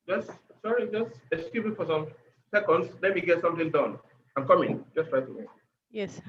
Just sorry, just excuse me for some seconds. Let me get something done. I'm coming. Just right away. Yes.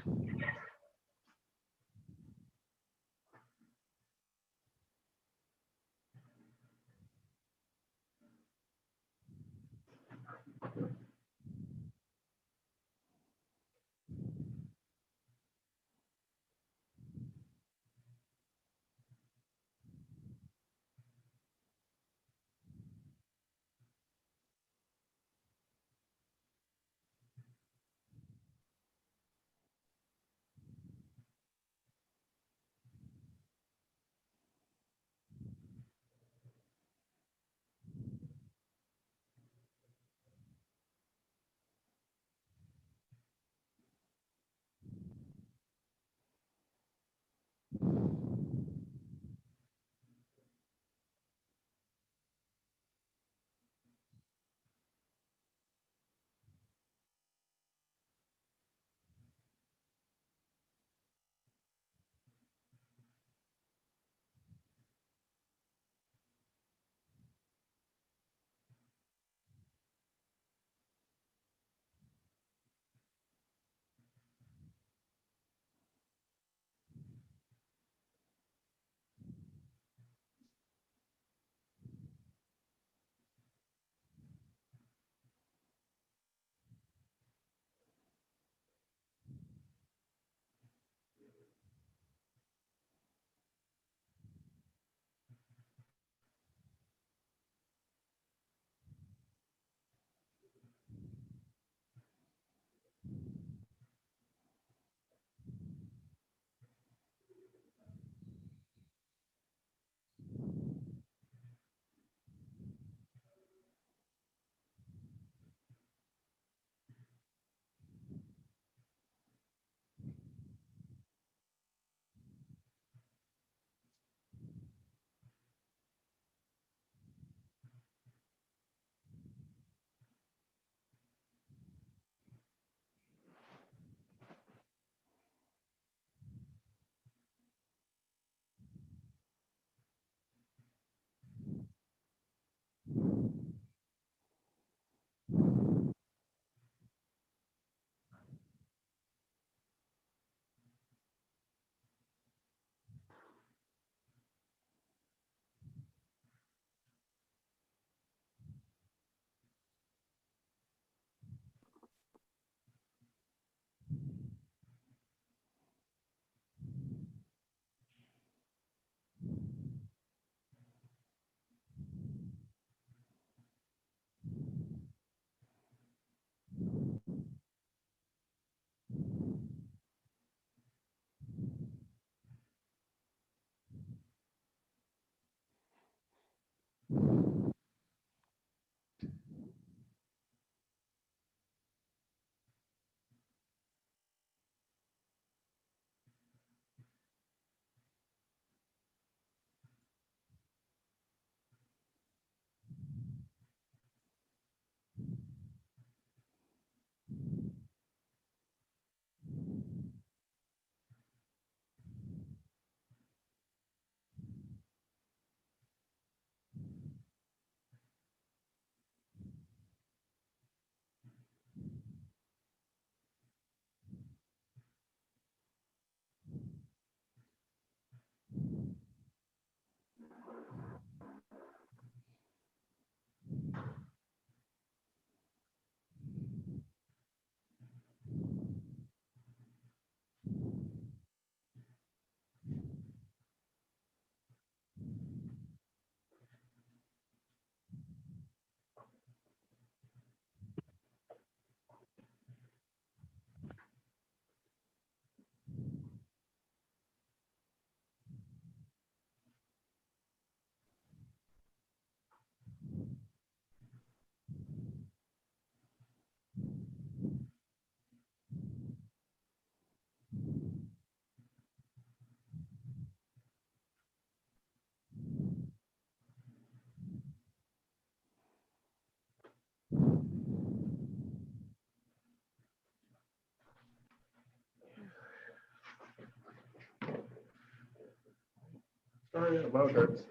Sorry about that.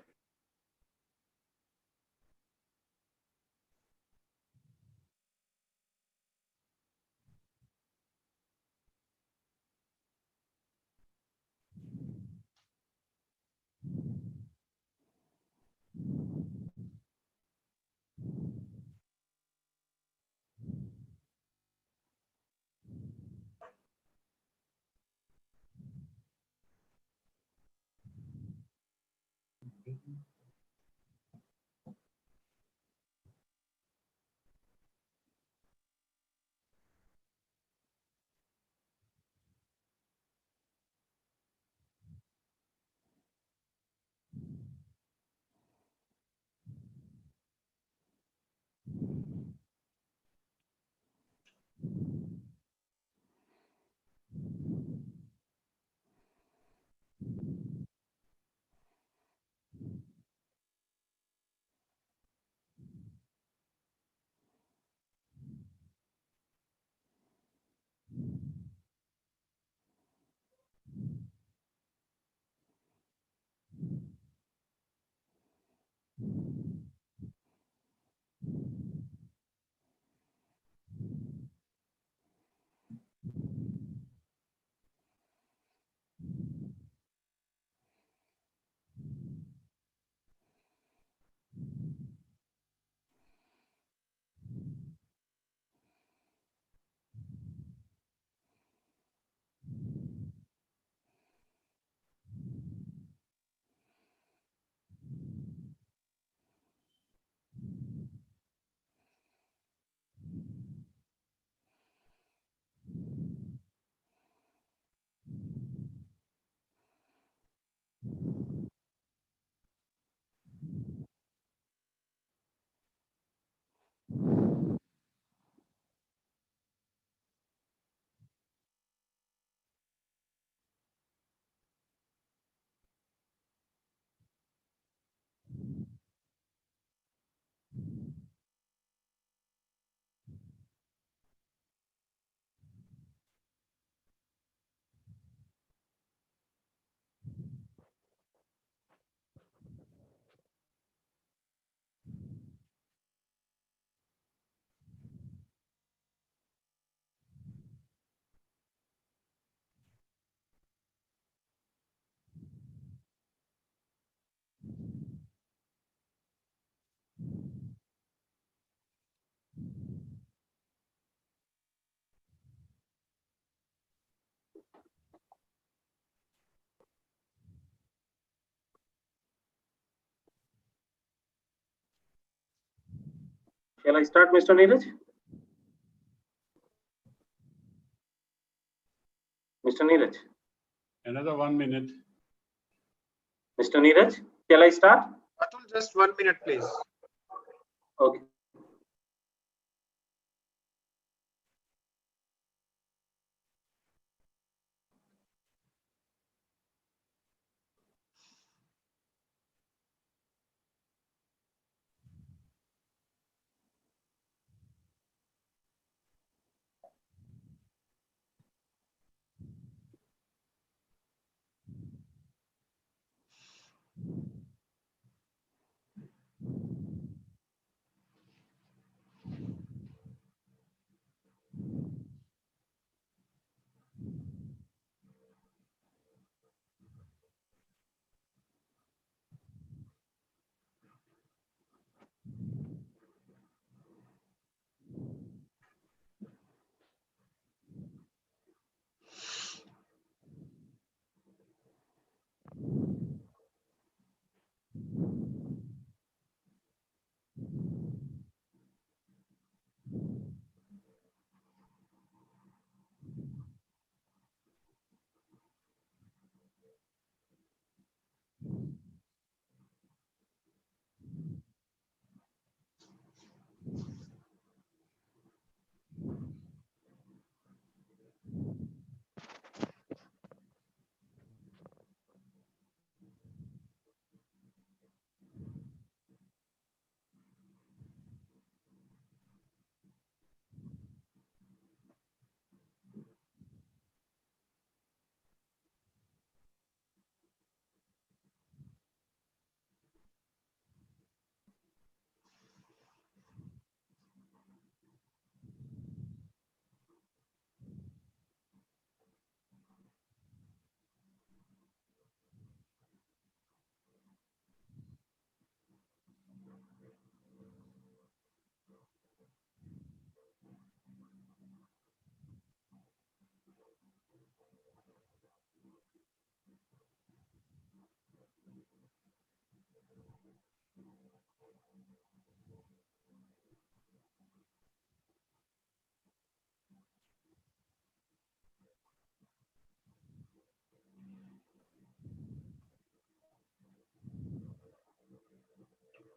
Shall I start, Mr. Neeraj? Mr. Neeraj? Another 1 minute. Mr. Neeraj, shall I start? Atul, just 1 minute, please. Okay.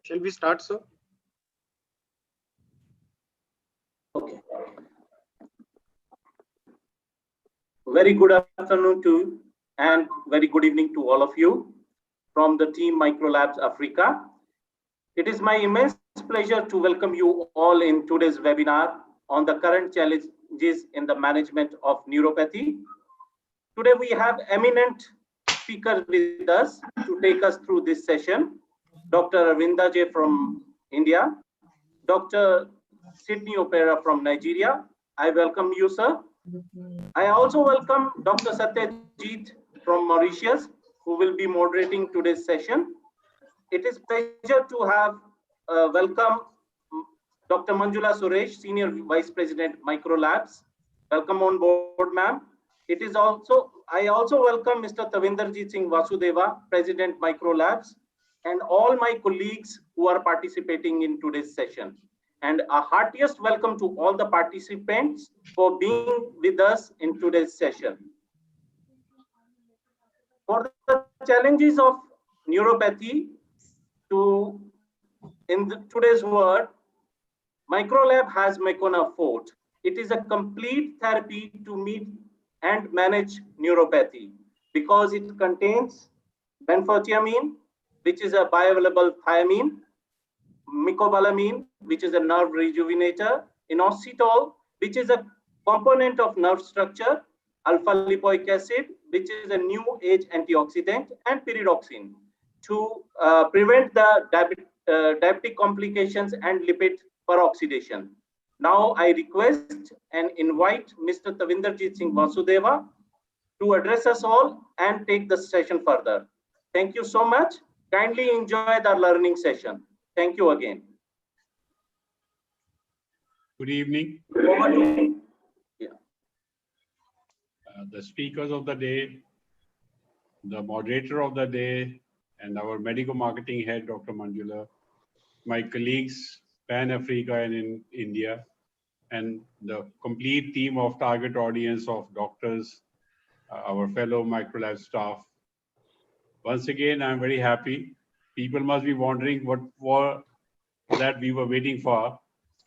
Shall we start, sir? Okay. Very good afternoon to you and very good evening to all of you from the team Microlabs Africa. It is my immense pleasure to welcome you all in today's webinar on the current challenges in the management of neuropathy. Today we have eminent speakers with us to take us through this session. Dr. Arvinda J from India, Dr. Sydney Opera from Nigeria. I welcome you, sir. I also welcome Dr. Satyajit from Mauritius, who will be moderating today's session. It is a pleasure to have welcome Dr. Manjula Suresh, Senior Vice President, Microlabs. Welcome on board, ma'am. I also welcome Mr. Tavinderjit Singh Vasudeva, President, Microlabs, and all my colleagues who are participating in today's session. And a heartiest welcome to all the participants for being with us in today's session. For the challenges of neuropathy, today's world, Microlab has Meconafort. It is a complete therapy to meet and manage neuropathy because it contains Benfotiamine, which is a bioavailable thiamine, Methylcobalamin, which is a nerve rejuvenator, Inositol, which is a component of nerve structure, alpha lipoic acid, which is a new age antioxidant, and Pyridoxine to prevent the diabetic complications and lipid peroxidation. Now I request and invite Mr. Tavinderjit Singh Vasudeva to address us all and take the session further. Thank you so much. Kindly enjoy the learning session. Thank you again. Good evening. Over to you. The speakers of the day, the moderator of the day, and our medical marketing head, Dr. Manjula, my colleagues, Pan-Africa and in India, and the complete team of target audience of doctors, our fellow Microlab staff. Once again, I'm very happy. People must be wondering what that we were waiting for.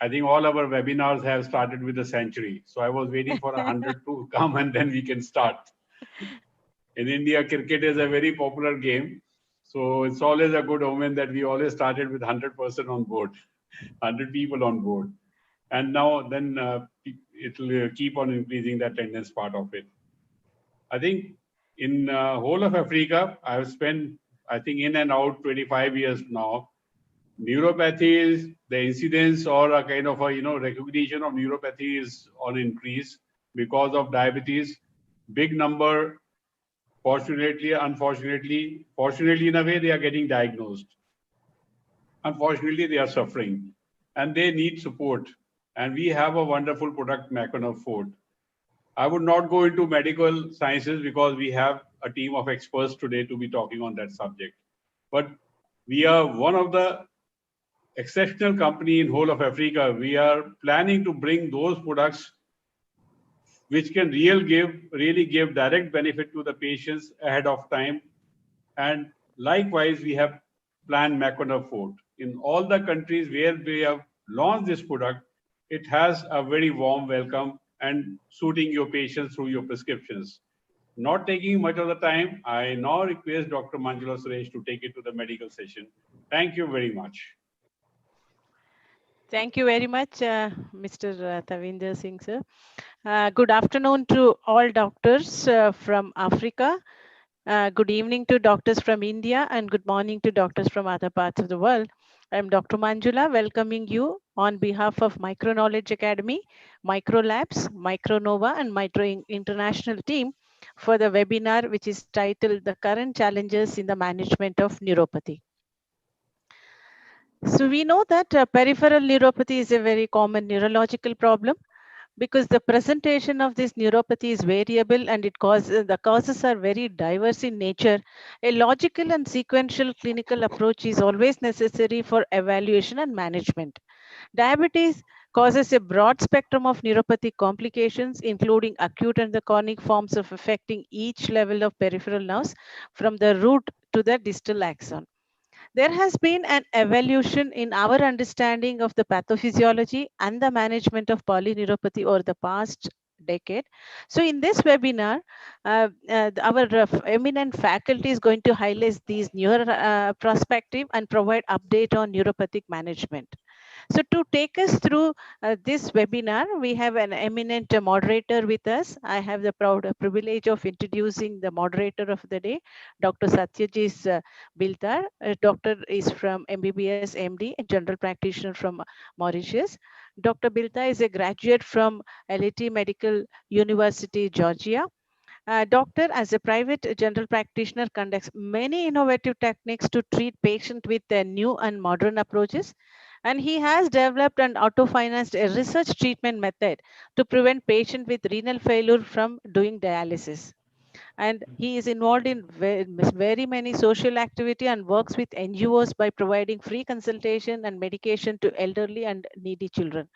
I think all our webinars have started with a century. So I was waiting for 100 to come and then we can start. In India, cricket is a very popular game. So it's always a good omen that we always started with 100% on board, 100 people on board. And now then it will keep on increasing the attendance part of it. I think in whole of Africa, I've spent, I think in and out 25 years now. Neuropathy is the incidence or a kind of a recognition of neuropathy is on increase because of diabetes. Big number, fortunately, unfortunately, fortunately in a way they are getting diagnosed. Unfortunately, they are suffering and they need support. And we have a wonderful product, Meconafort. I would not go into medical sciences because we have a team of experts today to be talking on that subject. But we are one of the exceptional company in whole of Africa. We are planning to bring those products which can really give direct benefit to the patients ahead of time. And likewise, we have planned Meconafort. In all the countries where we have launched this product, it has a very warm welcome and suiting your patients through your prescriptions. Not taking much of the time, I now request Dr. Manjula Suresh to take it to the medical session. Thank you very much. Thank you very much, Mr. Tavinder Singh, sir. Good afternoon to all doctors from Africa. Good evening to doctors from India and good morning to doctors from other parts of the world. I'm Dr. Manjula, welcoming you on behalf of Microknowledge Academy, Microlabs, Micronova, and Micro International team for the webinar, which is titled The Current Challenges in the Management of Neuropathy. So we know that peripheral neuropathy is a very common neurological problem because the presentation of this neuropathy is variable and the causes are very diverse in nature. A logical and sequential clinical approach is always necessary for evaluation and management. Diabetes causes a broad spectrum of neuropathic complications, including acute and the chronic forms of affecting each level of peripheral nerves from the root to the distal axon. There has been an evolution in our understanding of the pathophysiology and the management of polyneuropathy over the past decade. So in this webinar, our eminent faculty is going to highlight these newer perspective and provide update on neuropathic management. So to take us through this webinar, we have an eminent moderator with us. I have the proud privilege of introducing the moderator of the day, Dr. Satyajit Biltar. Doctor is from MBBS MD, a general practitioner from Mauritius. Dr. Biltar is a graduate from LIT Medical University, Georgia. Doctor, as a private general practitioner, conducts many innovative techniques to treat patients with new and modern approaches. And he has developed and auto-financed a research treatment method to prevent patients with renal failure from doing dialysis. And he is involved in very many social activity and works with NGOs by providing free consultation and medication to elderly and needy children.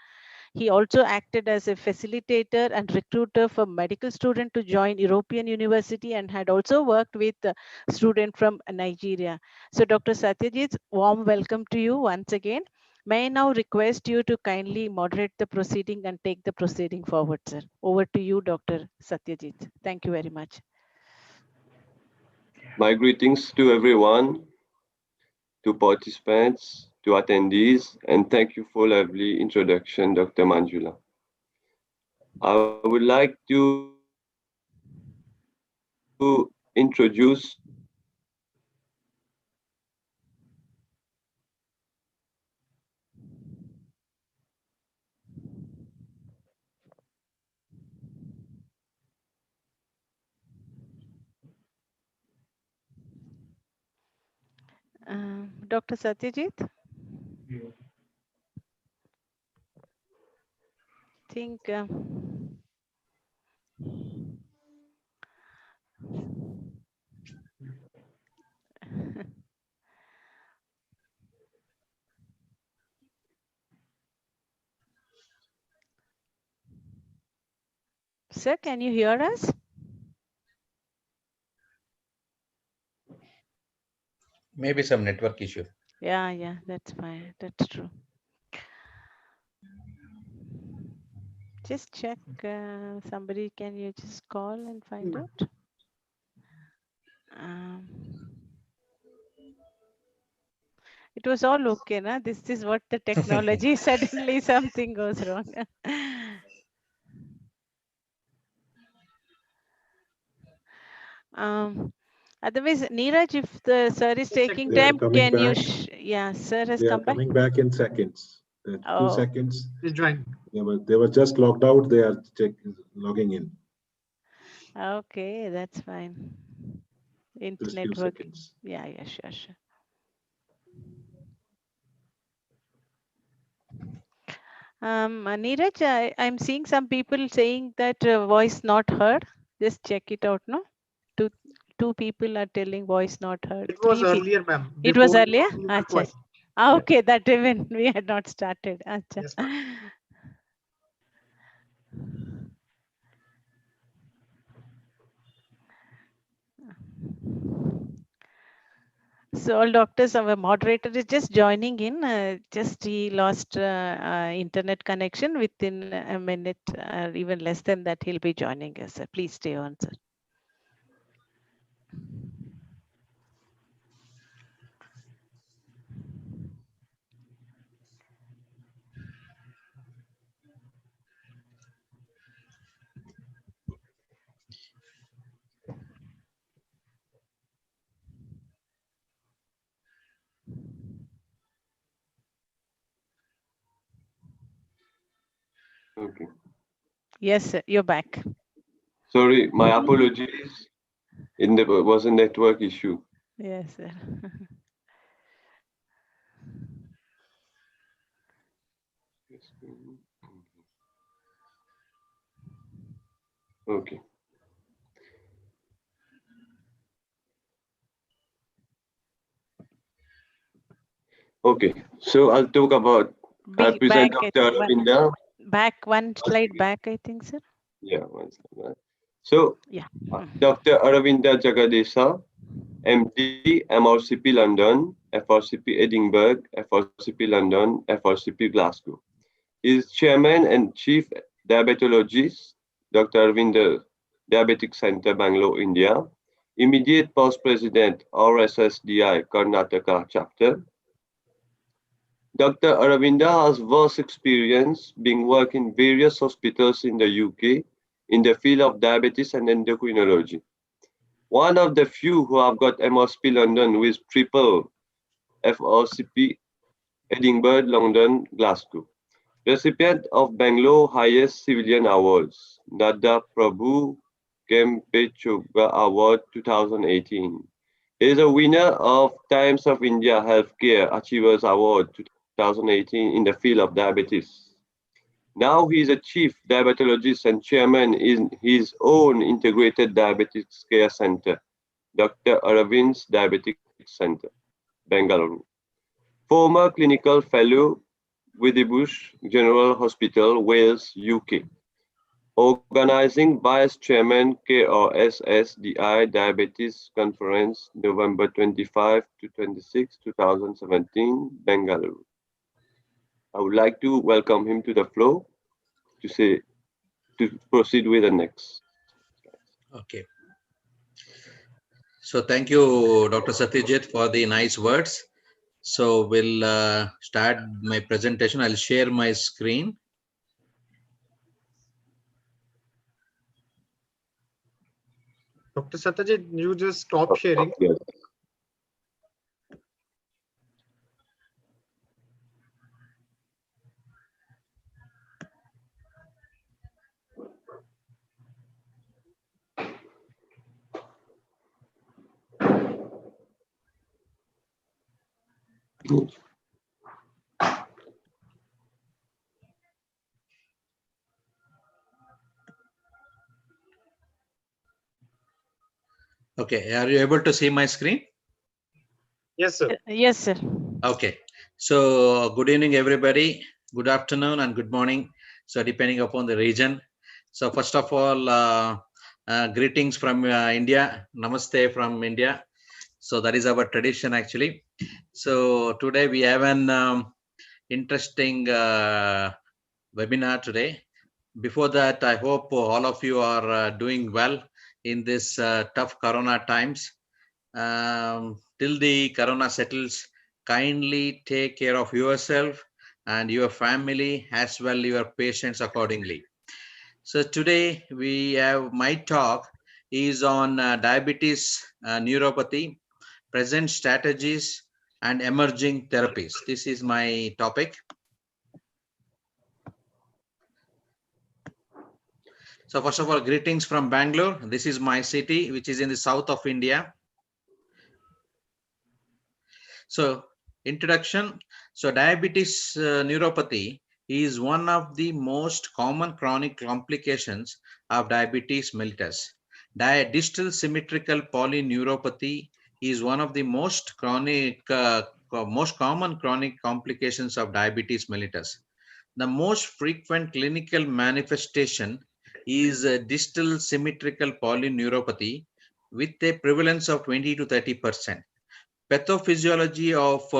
He also acted as a facilitator and recruiter for medical students to join European University and had also worked with students from Nigeria. So Dr. Satyajit, warm welcome to you once again. May I now request you to kindly moderate the proceeding and take the proceeding forward, sir. Over to you, Dr. Satyajit. Thank you very much. My greetings to everyone, to participants, to attendees, and thank you for lovely introduction, Dr. Manjula. I would like to introduce Dr. Satyajit? Think sir, can you hear us? Maybe some network issue. Yeah, that's fine. That's true. Just check. Somebody, can you just call and find out? It was all okay, na? This is what the technology, suddenly something goes wrong. Otherwise, Neeraj, if the sir is taking time, can you? Yeah, sir has come back. Coming back in seconds. 2 Oh. seconds. He's joined. They were just logged out. They are logging in. Okay, that's fine. Internet Just working. seconds. Yeah, sure. Neeraj, I'm seeing some people saying that voice not heard. Just check it out, no? Two people are telling voice not heard. It was earlier, ma'am. It was Before earlier? you Acha. request. Okay, that even we had not started. Acha. Yes, ma'am. So all doctors, our moderator is just joining in. Just he lost internet connection. Within a minute, even less than that, he'll be joining us. Please stay on, sir. Okay. Yes, sir, you're back. Sorry, my apologies. There was a network issue. Yes, sir. Okay. Okay, so I'll talk about, I'll present Back, I Dr. think, Aravinda. back one slide back, I think, sir. Yeah, one second. So, Yeah. Dr. Aravinda Jagadesa, MD, MRCP London, FRCP Edinburgh, FRCP London, FRCP Glasgow. He is Chairman and Chief Diabetologist, Dr. Aravinda Diabetic Center, Bangalore, India. Immediate Past President, RSSDI, Karnataka Chapter. Dr. Aravinda has vast experience being worked in various hospitals in the UK in the field of diabetes and endocrinology. One of the few who have got MRCP London with triple FRCP Edinburgh, London, Glasgow. Recipient of Bangalore highest civilian awards, Dada Prabhu Kempechoga Award 2018. He is a winner of Times of India Healthcare Achievers Award 2018 in the field of diabetes. Now he is a chief diabetologist and chairman in his own integrated diabetes care center, Dr. Aravind's Diabetic Center, Bengaluru. Former clinical fellow Withybush General Hospital, Wales, UK. Organizing Vice Chairman KRSSDI Diabetes Conference, November 25 to 26, 2017, Bengaluru. I would like to welcome him to the floor to proceed with the next. Okay. So thank you, Dr. Satyajit, for the nice words. So we'll start my presentation. I'll share my screen. Dr. Satyajit, you just stop sharing. Yes. Okay, are you able to see my screen? Yes, sir. Yes, sir. Okay, so good evening, everybody. Good afternoon and good morning. So depending upon the region. So first of all, greetings from India. Namaste from India. So that is our tradition actually. So today we have an interesting webinar today. Before that, I hope all of you are doing well in this tough Corona times. Till the Corona settles, kindly take care of yourself and your family as well your patients accordingly. So today we have my talk is on diabetes neuropathy, present strategies and emerging therapies. This is my topic. So first of all, greetings from Bangalore. This is my city, which is in the south of India. So introduction. So diabetes neuropathy is one of the most common chronic complications of diabetes mellitus. Distal symmetrical polyneuropathy is one of the most common chronic complications of diabetes mellitus. The most frequent clinical manifestation is distal symmetrical polyneuropathy with a prevalence of 20 to 30%. Pathophysiology of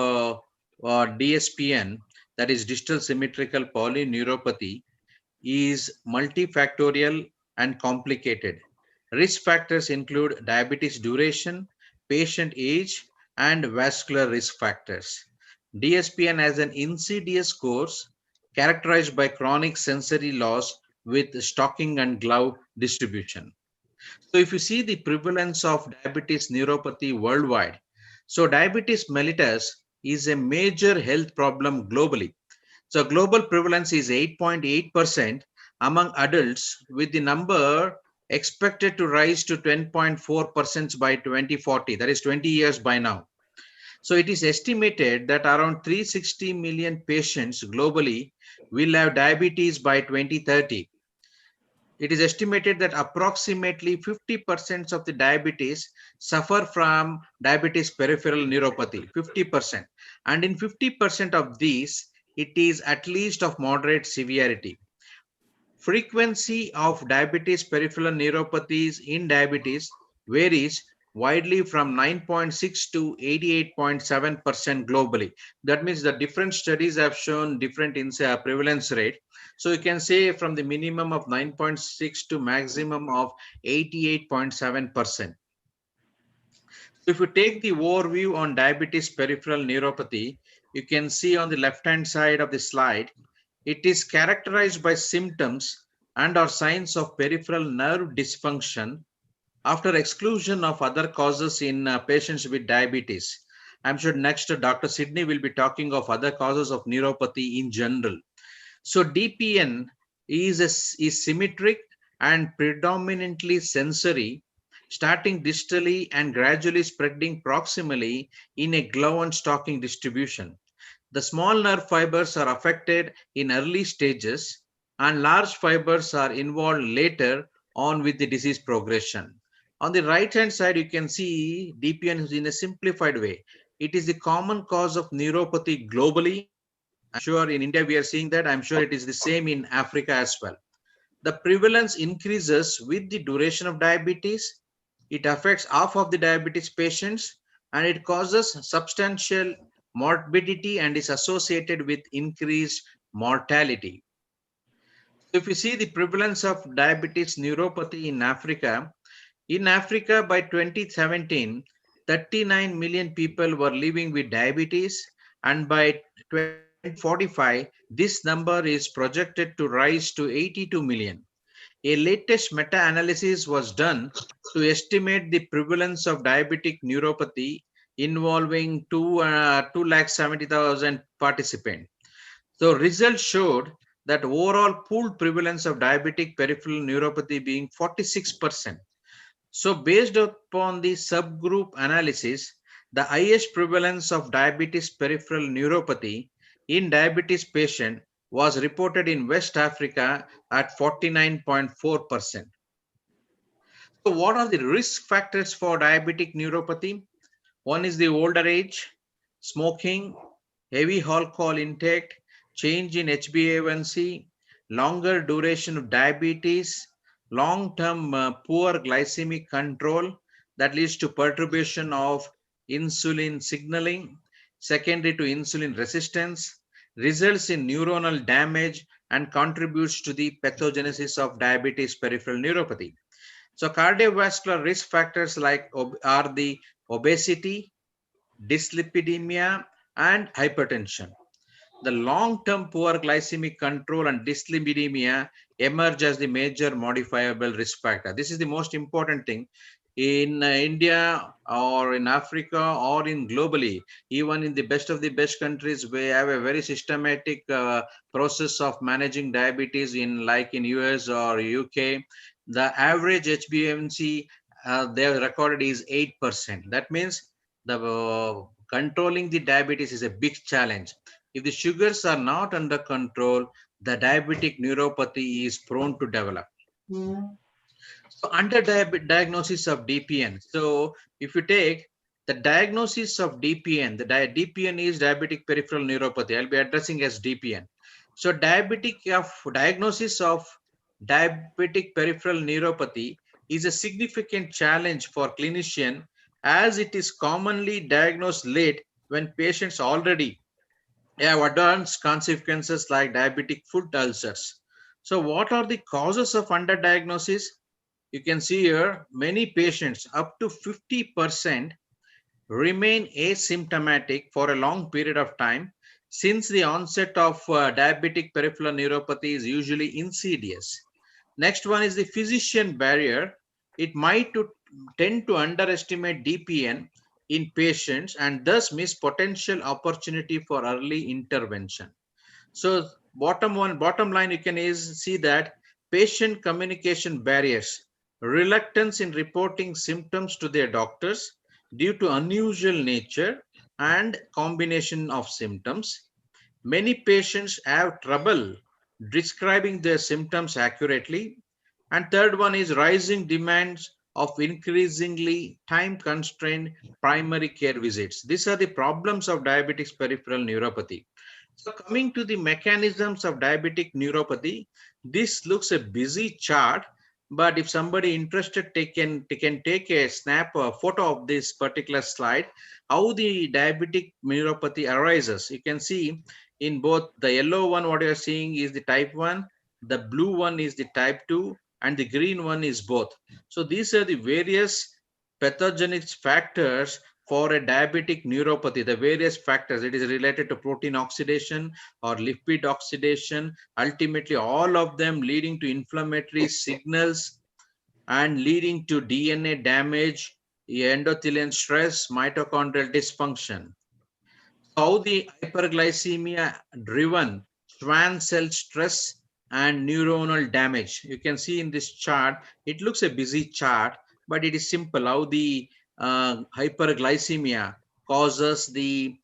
DSPN, that is distal symmetrical polyneuropathy, is multifactorial and complicated. Risk factors include diabetes duration, patient age, and vascular risk factors. DSPN has an insidious course characterized by chronic sensory loss with stocking and glove distribution. So if you see the prevalence of diabetes neuropathy worldwide, so diabetes mellitus is a major health problem globally. So global prevalence is 8.8% among adults, with the number expected to rise to 10.4% by 2040. That is 20 years by now. So it is estimated that around 360 million patients globally will have diabetes by 2030. it is estimated that approximately 50% of the diabetes suffer from diabetes peripheral neuropathy, 50%. And in 50% of these, it is at least of moderate severity. Frequency of diabetes peripheral neuropathies in diabetes varies widely from 9.6 to 88.7% globally. That means the different studies have shown different prevalence rate. So you can say from the minimum of 9.6 to maximum of 88.7%. If you take the overview on diabetes peripheral neuropathy, you can see on the left-hand side of the slide, it is characterized by symptoms and or signs of peripheral nerve dysfunction after exclusion of other causes in patients with diabetes. I'm sure next Dr. Sidney will be talking of other causes of neuropathy in general. So DPN is symmetric and predominantly sensory, starting distally and gradually spreading proximally in a glove and stocking distribution. The small nerve fibers are affected in early stages and large fibers are involved later on with the disease progression. On the right hand side, you can see DPN in a simplified way. It is the common cause of neuropathy globally. I'm sure in India we are seeing that. I'm sure it is the same in Africa as well. The prevalence increases with the duration of diabetes. It affects half of the diabetes patients and it causes substantial morbidity and is associated with increased mortality. If you see the prevalence of diabetes neuropathy in Africa by 2017, 39 million people were living with diabetes, and by 2045, this number is projected to rise to 82 million. A latest meta-analysis was done to estimate the prevalence of diabetic neuropathy involving 270,000 participants. So results showed that overall pooled prevalence of diabetic peripheral neuropathy being 46%. So based upon the subgroup analysis, the highest prevalence of diabetes peripheral neuropathy in diabetes patient was reported in West Africa at 49.4%. So what are the risk factors for diabetic neuropathy? One is the older age, smoking, heavy alcohol intake, change in HbA1c, longer duration of diabetes, long-term poor glycemic control that leads to perturbation of insulin signaling, secondary to insulin resistance, results in neuronal damage and contributes to the pathogenesis of diabetes peripheral neuropathy. So cardiovascular risk factors are the obesity, dyslipidemia, and hypertension. The long-term poor glycemic control and dyslipidemia emerge as the major modifiable risk factor. This is the most important thing. In India or in Africa or in globally, even in the best of the best countries, we have a very systematic process of managing diabetes in US or UK. The average HbA1c they have recorded is 8%. That means the controlling the diabetes is a big challenge. If the sugars are not under control, the diabetic neuropathy is prone to develop. So under diagnosis of DPN. So if you take the diagnosis of DPN, DPN is diabetic peripheral neuropathy. I'll be addressing as DPN. So diagnosis of diabetic peripheral neuropathy is a significant challenge for clinician as it is commonly diagnosed late when patients already have advanced consequences like diabetic foot ulcers. So what are the causes of underdiagnosis? You can see here many patients up to 50% remain asymptomatic for a long period of time since the onset of diabetic peripheral neuropathy is usually insidious. Next one is the physician barrier. It might tend to underestimate DPN in patients and thus miss potential opportunity for early intervention. So bottom line you can see that patient communication barriers, reluctance in reporting symptoms to their doctors due to unusual nature and combination of symptoms. Many patients have trouble describing their symptoms accurately. And third one is rising demands of increasingly time-constrained primary care visits. These are the problems of diabetic peripheral neuropathy. So coming to the mechanisms of diabetic neuropathy, this looks a busy chart, but if somebody interested, they can take a photo of this particular slide, how the diabetic neuropathy arises. You can see in both the yellow one, what you are seeing is the type 1, the blue one is the type 2, and the green one is both. So these are the various pathogenic factors for a diabetic neuropathy, the various factors. It is related to protein oxidation or lipid oxidation, ultimately all of them leading to inflammatory signals and leading to DNA damage, endothelial stress, mitochondrial dysfunction. How the hyperglycemia-driven Schwann cell stress and neuronal damage. You can see in this chart, it looks a busy chart, but it is simple how the hyperglycemia causes the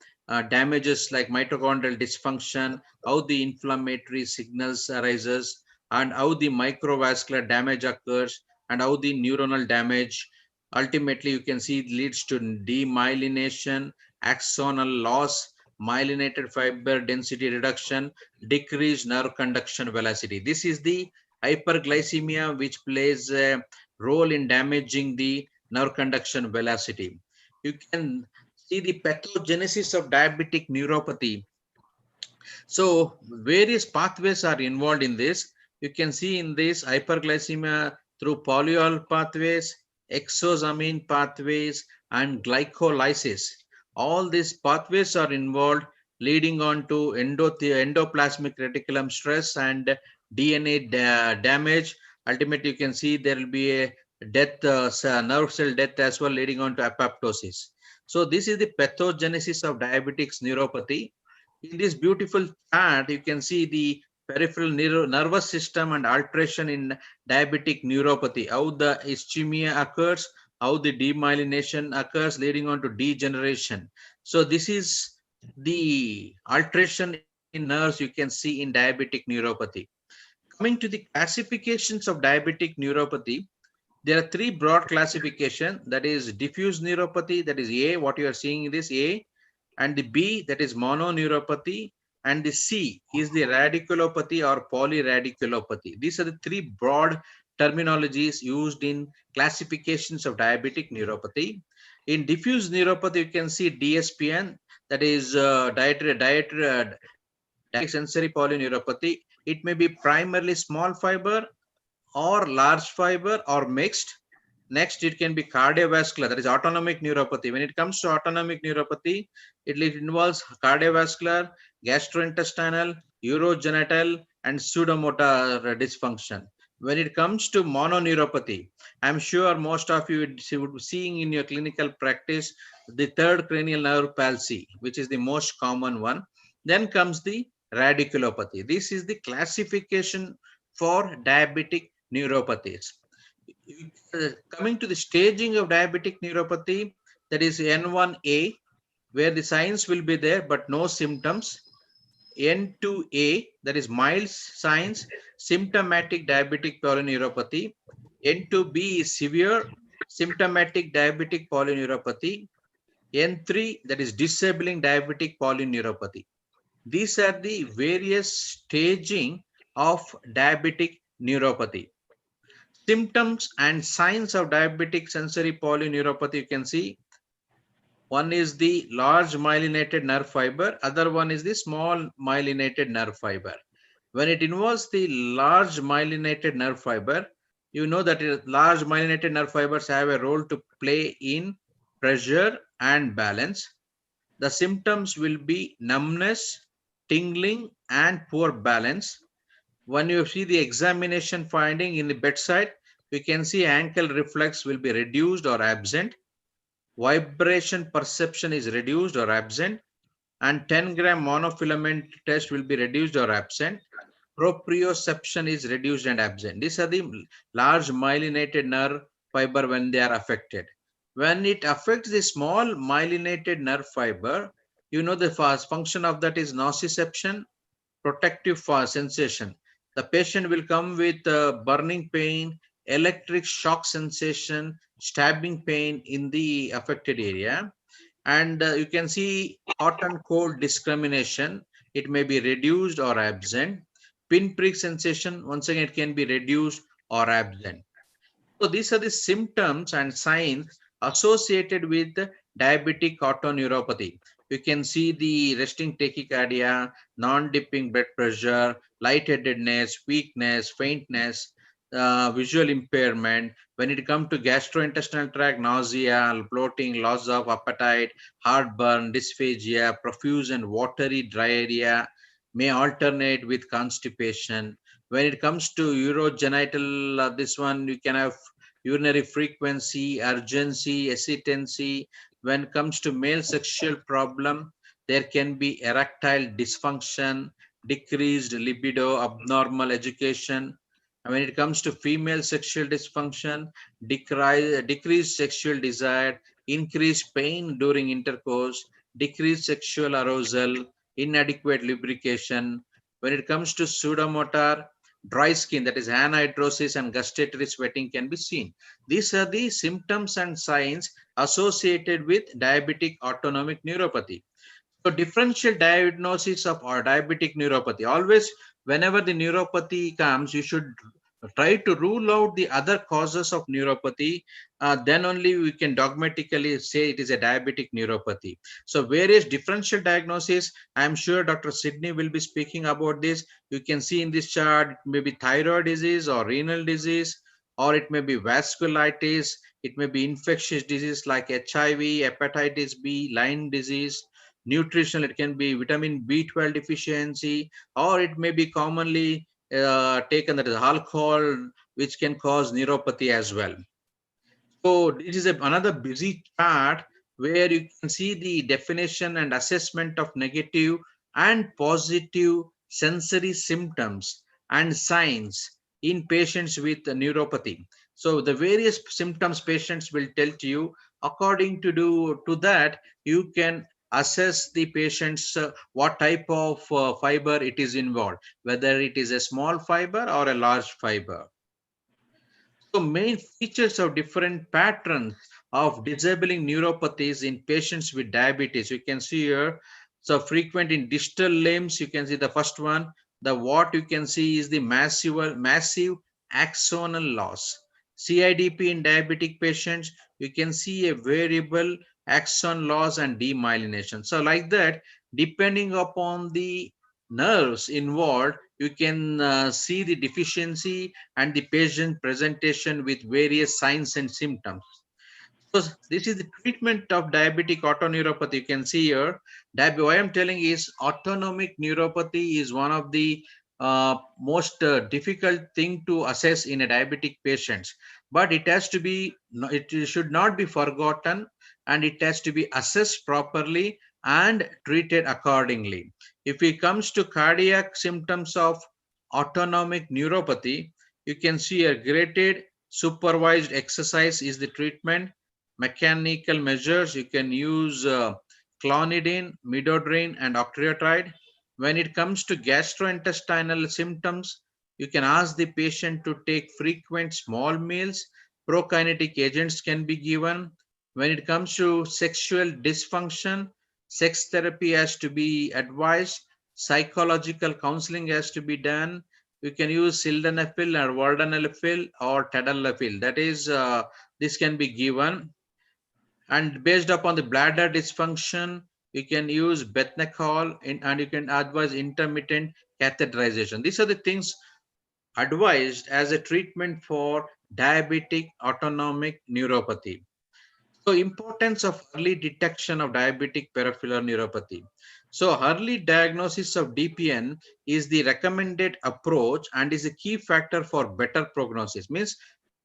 damages like mitochondrial dysfunction, how the inflammatory signals arises, and how the microvascular damage occurs, and how the neuronal damage. Ultimately, you can see it leads to demyelination, axonal loss, myelinated fiber density reduction, decreased nerve conduction velocity. This is the hyperglycemia which plays a role in damaging the nerve conduction velocity. You can see the pathogenesis of diabetic neuropathy. So various pathways are involved in this. You can see in this hyperglycemia through polyol pathways, exosamine pathways, and glycolysis. All these pathways are involved, leading on to endoplasmic reticulum stress and DNA damage. Ultimately, you can see there will be a death, nerve cell death as well, leading on to apoptosis. So this is the pathogenesis of diabetic neuropathy. In this beautiful chart, you can see the peripheral nervous system and alteration in diabetic neuropathy, how the ischemia occurs, how the demyelination occurs, leading on to degeneration. So this is the alteration in nerves you can see in diabetic neuropathy. Coming to the classifications of diabetic neuropathy, there are three broad classifications. That is diffuse neuropathy, that is A, what you are seeing in this A, and the B, that is mononeuropathy, and the C is the radiculopathy or polyradiculopathy. These are the three broad terminologies used in classifications of diabetic neuropathy. In diffuse neuropathy, you can see DSPN, that is dietary sensory polyneuropathy. It may be primarily small fiber or large fiber or mixed. Next, it can be cardiovascular, that is autonomic neuropathy. When it comes to autonomic neuropathy, it involves cardiovascular, gastrointestinal, urogenital, and pseudomotor dysfunction. When it comes to mononeuropathy, I'm sure most of you would be seeing in your clinical practice the third cranial nerve palsy, which is the most common one. Then comes the radiculopathy. This is the classification for diabetic neuropathies. Coming to the staging of diabetic neuropathy, that is N1A, where the signs will be there but no symptoms. N2A, that is mild signs, symptomatic diabetic polyneuropathy. N2B is severe, symptomatic diabetic polyneuropathy. N3, that is disabling diabetic polyneuropathy. These are the various staging of diabetic neuropathy. Symptoms and signs of diabetic sensory polyneuropathy, you can see. One is the large myelinated nerve fiber, other one is the small myelinated nerve fiber. When it involves the large myelinated nerve fiber, you know that large myelinated nerve fibers have a role to play in pressure and balance. The symptoms will be numbness, tingling, and poor balance. When you see the examination finding in the bedside, we can see ankle reflex will be reduced or absent. Vibration perception is reduced or absent. And 10-gram monofilament test will be reduced or absent. Proprioception is reduced and absent. These are the large myelinated nerve fiber when they are affected. When it affects the small myelinated nerve fiber, you know the function of that is nociception, protective sensation. The patient will come with burning pain, electric shock sensation, stabbing pain in the affected area. And you can see hot and cold discrimination. It may be reduced or absent. Pinprick sensation, once again, it can be reduced or absent. So these are the symptoms and signs associated with diabetic autoneuropathy. You can see the resting tachycardia, non-dipping blood pressure, lightheadedness, weakness, faintness, visual impairment. When it comes to gastrointestinal tract, nausea, bloating, loss of appetite, heartburn, dysphagia, profuse and watery diarrhea, may alternate with constipation. When it comes to urogenital, this one you can have urinary frequency, urgency, hesitancy. When it comes to male sexual problem, there can be erectile dysfunction, decreased libido, abnormal education. And when it comes to female sexual dysfunction, decreased sexual desire, increased pain during intercourse, decreased sexual arousal, inadequate lubrication. When it comes to pseudomotor, dry skin, that is anhidrosis and gustatory sweating can be seen. These are the symptoms and signs associated with diabetic autonomic neuropathy. So differential diagnosis of our diabetic neuropathy. Always, whenever the neuropathy comes, you should try to rule out the other causes of neuropathy. Then only we can dogmatically say it is a diabetic neuropathy. So various differential diagnoses, I'm sure Dr. Sidney will be speaking about this. You can see in this chart, it may be thyroid disease or renal disease, or it may be vasculitis, it may be infectious disease like HIV, hepatitis B, Lyme disease. Nutritional, it can be vitamin B12 deficiency, or it may be commonly taken that is alcohol, which can cause neuropathy as well. So it is another busy chart where you can see the definition and assessment of negative and positive sensory symptoms and signs in patients with neuropathy. So the various symptoms patients will tell to you. According to that, you can assess the patient's what type of fiber it is involved, whether it is a small fiber or a large fiber. So main features of different patterns of disabling neuropathies in patients with diabetes. You can see here, so frequent in distal limbs, you can see the first one. The what you can see is the massive axonal loss. CIDP in diabetic patients, you can see a variable axon loss and demyelination. So like that, depending upon the nerves involved, you can see the deficiency and the patient presentation with various signs and symptoms. So this is the treatment of diabetic autoneuropathy. You can see here, why I'm telling is autonomic neuropathy is one of the most difficult thing to assess in a diabetic patients, but it has to be, it should not be forgotten, and it has to be assessed properly and treated accordingly. If it comes to cardiac symptoms of autonomic neuropathy, you can see a graded supervised exercise is the treatment. Mechanical measures, you can use clonidine, midodrine, and octreotide. When it comes to gastrointestinal symptoms, you can ask the patient to take frequent small meals. Prokinetic agents can be given. When it comes to sexual dysfunction, sex therapy has to be advised. Psychological counseling has to be done. You can use sildenafil or vardenafil or tadalafil. That is, this can be given. And based upon the bladder dysfunction, you can use bethnechol and you can advise intermittent catheterization. These are the things advised as a treatment for diabetic autonomic neuropathy. So importance of early detection of diabetic peripheral neuropathy. So early diagnosis of DPN is the recommended approach and is a key factor for better prognosis. Means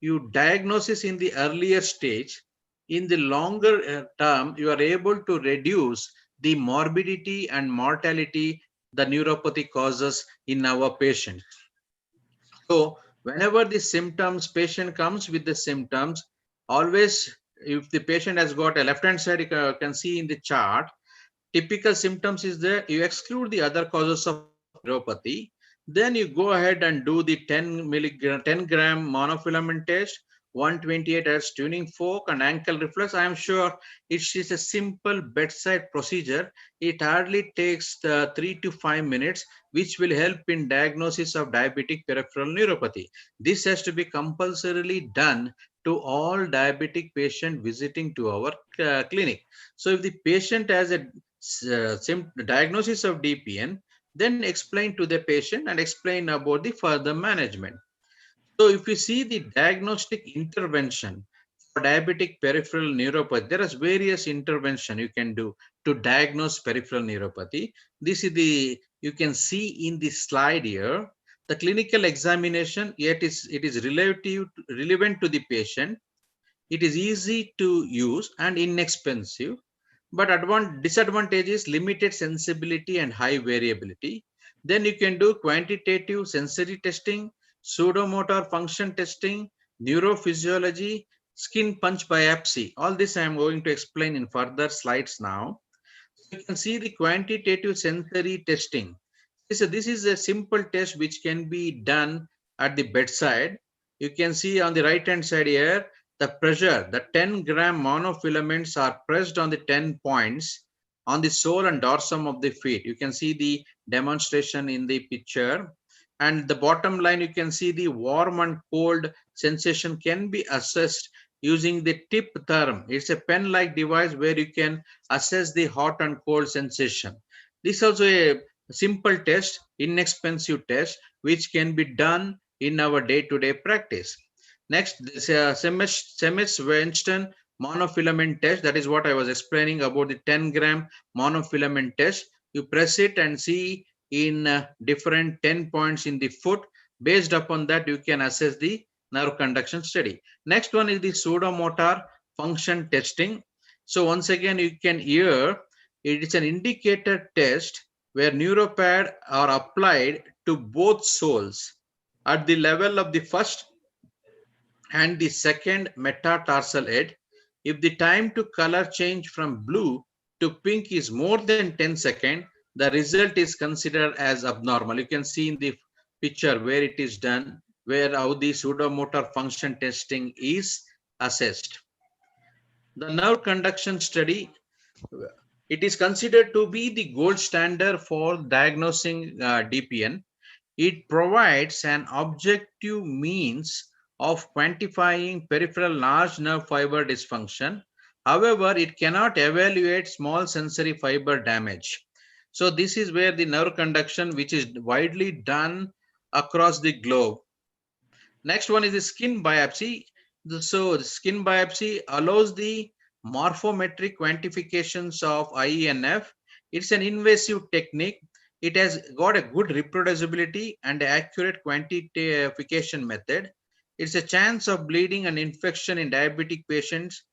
you diagnosis in the earlier stage, in the longer term, you are able to reduce the morbidity and mortality the neuropathy causes in our patients. So whenever the symptoms, patient comes with the symptoms, always if the patient has got a left-hand side, you can see in the chart, typical symptoms is there, you exclude the other causes of neuropathy. Then you go ahead and do the 10 gram monofilament test, 128 as tuning fork and ankle reflex. I am sure it is a simple bedside procedure. It hardly takes 3 to 5 minutes, which will help in diagnosis of diabetic peripheral neuropathy. This has to be compulsorily done to all diabetic patient visiting to our clinic. So if the patient has a diagnosis of DPN, then explain to the patient and explain about the further management. So if you see the diagnostic intervention for diabetic peripheral neuropathy, there is various intervention you can do to diagnose peripheral neuropathy. This is the, you can see in the slide here, the clinical examination, yet it is relevant to the patient. It is easy to use and inexpensive, but disadvantage is limited sensibility and high variability. Then you can do quantitative sensory testing, pseudomotor function testing, neurophysiology, skin punch biopsy. All this I am going to explain in further slides now. You can see the quantitative sensory testing. So this is a simple test which can be done at the bedside. You can see on the right hand side here, the pressure, the 10 gram monofilaments are pressed on the 10 points on the sole and dorsum of the feet. You can see the demonstration in the picture. And the bottom line, you can see the warm and cold sensation can be assessed using the tip therm. It's a pen-like device where you can assess the hot and cold sensation. This is also a simple test, inexpensive test, which can be done in our day-to-day practice. Next, this Semmes-Weinstein monofilament test. That is what I was explaining about the 10 gram monofilament test. You press it and see in different 10 points in the foot. Based upon that, you can assess the nerve conduction study. Next one is the pseudomotor function testing. So once again, you can hear it is an indicator test where neuropad are applied to both soles at the level of the first and the second metatarsal head. If the time to color change from blue to pink is more than 10 seconds, the result is considered as abnormal. You can see in the picture where it is done, where how the pseudomotor function testing is assessed. The nerve conduction study, it is considered to be the gold standard for diagnosing DPN. It provides an objective means of quantifying peripheral large nerve fiber dysfunction. However, it cannot evaluate small sensory fiber damage. So this is where the nerve conduction, which is widely done across the globe. Next one is the skin biopsy. So the skin biopsy allows the morphometric quantifications of IENF. It's an invasive technique. It has got a good reproducibility and accurate quantification method. It's a chance of bleeding and infection in diabetic patients,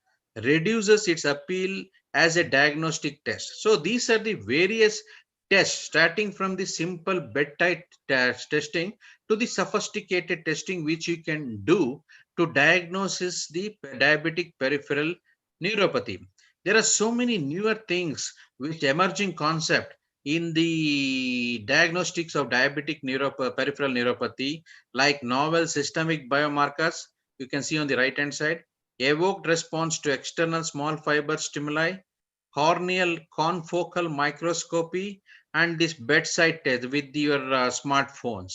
reduces its appeal as a diagnostic test. So these are the various tests, starting from the simple bedside testing to the sophisticated testing which you can do to diagnose the diabetic peripheral neuropathy. There are so many newer things which emerging concept in the diagnostics of diabetic peripheral neuropathy, like novel systemic biomarkers. You can see on the right hand side, evoked response to external small fiber stimuli, corneal confocal microscopy, and this bedside test with your smartphones.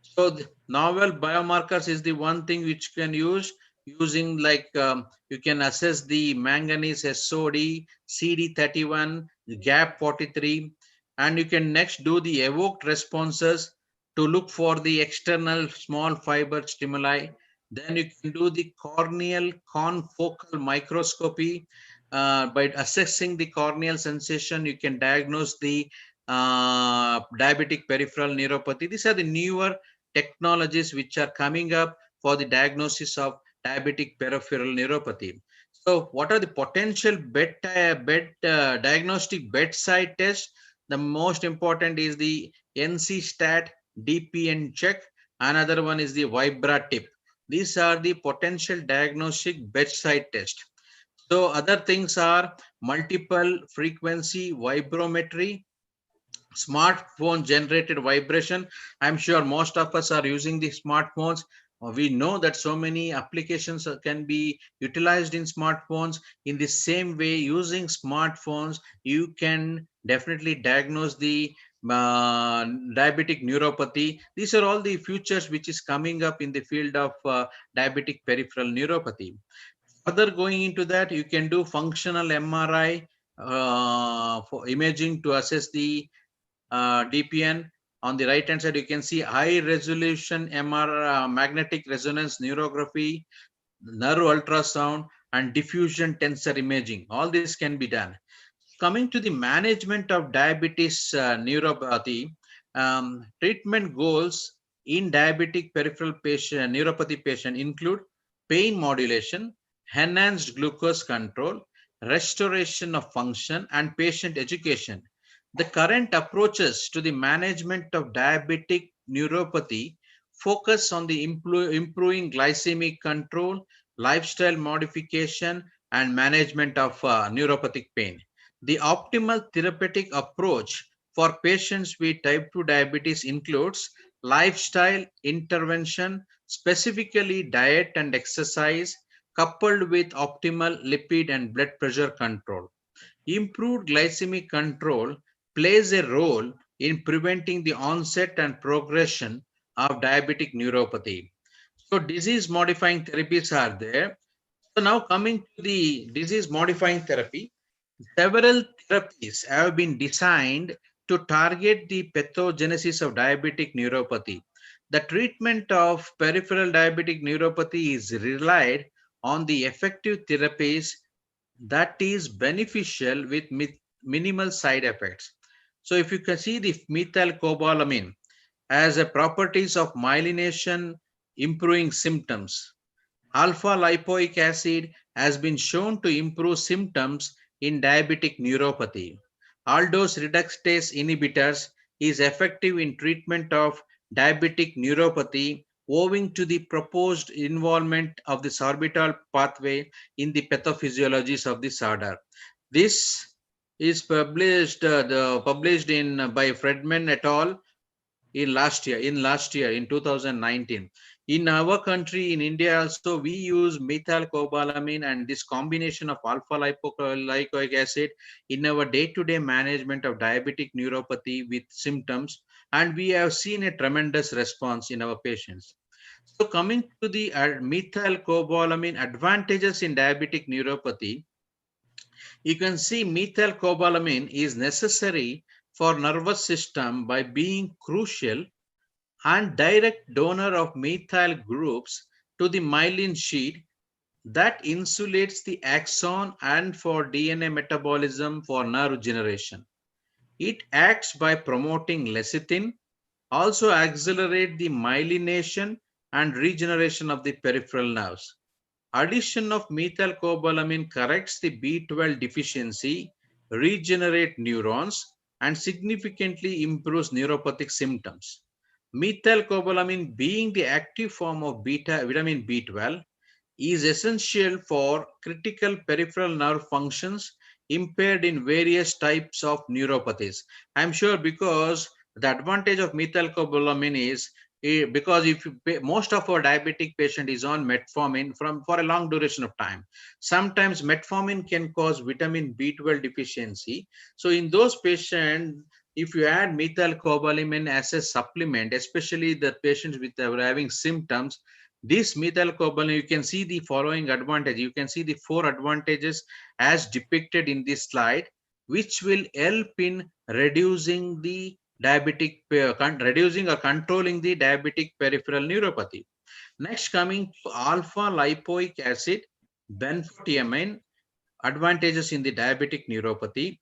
So the novel biomarkers is the one thing which can use using, like you can assess the manganese SOD, CD31, GAP43, and you can next do the evoked responses to look for the external small fiber stimuli. Then you can do the corneal confocal microscopy. By assessing the corneal sensation, you can diagnose the diabetic peripheral neuropathy. These are the newer technologies which are coming up for the diagnosis of diabetic peripheral neuropathy. So what are the potential diagnostic bedside tests? The most important is the NC-STAT DPN check. Another one is the Vibra tip. These are the potential diagnostic bedside test. So other things are multiple frequency vibrometry, Smartphone generated vibration. I'm sure most of us are using the smartphones. We know that so many applications can be utilized in smartphones. In the same way, using smartphones, you can definitely diagnose the diabetic neuropathy. These are all the futures which is coming up in the field of diabetic peripheral neuropathy. Further going into that, you can do functional MRI for imaging to assess the DPN. On the right hand side, you can see high resolution magnetic resonance neurography, nerve ultrasound, and diffusion tensor imaging. All this can be done. Coming to the management of diabetes neuropathy, treatment goals in diabetic peripheral patient, neuropathy patient include pain modulation, enhanced glucose control, restoration of function, and patient education. The current approaches to the management of diabetic neuropathy focus on the improving glycemic control, lifestyle modification, and management of neuropathic pain. The optimal therapeutic approach for patients with type 2 diabetes includes lifestyle intervention, specifically diet and exercise, coupled with optimal lipid and blood pressure control. Improved glycemic control plays a role in preventing the onset and progression of diabetic neuropathy. So disease modifying therapies are there. So now coming to the disease modifying therapy, several therapies have been designed to target the pathogenesis of diabetic neuropathy. The treatment of peripheral diabetic neuropathy is relied on the effective therapies that is beneficial with minimal side effects. So if you can see the methylcobalamin as a properties of myelination improving symptoms. Alpha lipoic acid has been shown to improve symptoms in diabetic neuropathy. Aldose reductase inhibitors is effective in treatment of diabetic neuropathy owing to the proposed involvement of the sorbitol pathway in the pathophysiologies of disorder. This is published by Friedman et al. in last year in 2019. In our country, in India also, we use methylcobalamin and this combination of alpha lipoic acid in our day-to-day management of diabetic neuropathy with symptoms, and we have seen a tremendous response in our patients. So coming to the methylcobalamin advantages in diabetic neuropathy, you can see methylcobalamin is necessary for nervous system by being crucial and direct donor of methyl groups to the myelin sheath that insulates the axon and for DNA metabolism for nerve generation. It acts by promoting lecithin, also accelerate the myelination and regeneration of the peripheral nerves. Addition of methylcobalamin corrects the B12 deficiency, regenerate neurons, and significantly improves neuropathic symptoms. Methylcobalamin, being the active form of vitamin B12, is essential for critical peripheral nerve functions impaired in various types of neuropathies. I'm sure because the advantage of methylcobalamin is because if most of our diabetic patient is on metformin for a long duration of time, sometimes metformin can cause vitamin B12 deficiency. So in those patients, if you add methylcobalamin as a supplement, especially the patients with having symptoms, this methylcobalamin, you can see the following advantage. You can see the 4 advantages as depicted in this slide, which will help in reducing the reducing or controlling the diabetic peripheral neuropathy. Next, coming to alpha lipoic acid, benfotiamine, advantages in the diabetic neuropathy.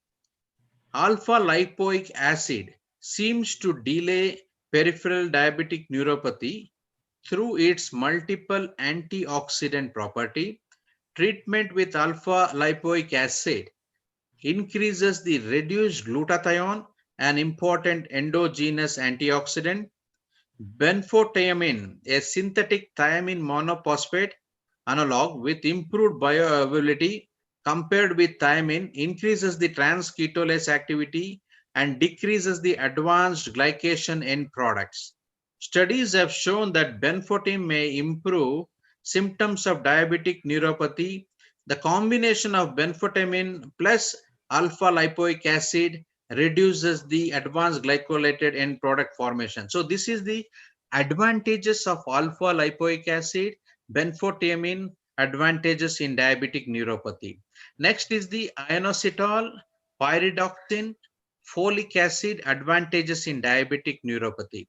Alpha lipoic acid seems to delay peripheral diabetic neuropathy through its multiple antioxidant property. Treatment with alpha lipoic acid increases the reduced glutathione, an important endogenous antioxidant. Benfotiamine, a synthetic thiamine monophosphate analog with improved bioavailability compared with thiamine, increases the trans-ketolase activity and decreases the advanced glycation end products. Studies have shown that benfotiamine may improve symptoms of diabetic neuropathy. The combination of benfotiamine plus alpha lipoic acid reduces the advanced glycolated end product formation. So this is the advantages of alpha lipoic acid, benfotiamine advantages in diabetic neuropathy. Next is the inositol pyridoxine folic acid advantages in diabetic neuropathy.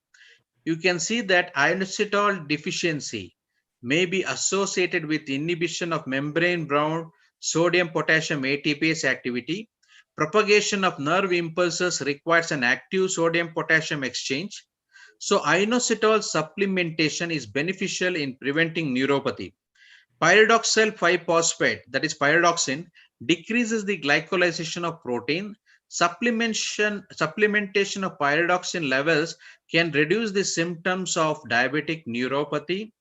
You can see that inositol deficiency may be associated with inhibition of membrane-bound sodium-potassium ATPase activity. Propagation of nerve impulses requires an active sodium-potassium exchange. So inositol supplementation is beneficial in preventing neuropathy. Pyridoxal 5-phosphate, that is pyridoxine, decreases the glycolization of protein. Supplementation of pyridoxine levels can reduce the symptoms of diabetic neuropathy.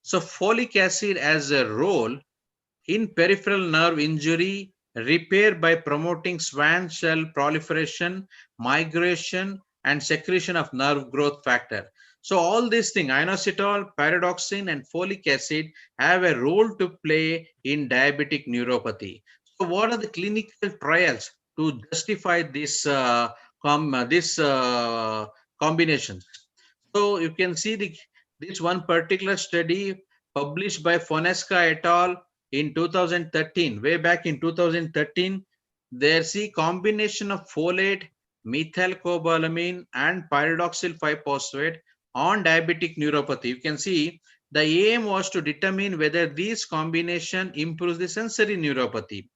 So folic acid has a role in peripheral nerve injury repair by promoting Schwann cell proliferation, migration, and secretion of nerve growth factor. So all these things, inositol, pyridoxine, and folic acid have a role to play in diabetic neuropathy. So what are the clinical trials to justify this combinations? So you can see this one particular study published by Fonesca et al. In 2013, way back in 2013, there see combination of folate, methylcobalamin, and pyridoxal 5-phosphate on diabetic neuropathy. You can see the aim was to determine whether these combination improves the sensory neuropathy.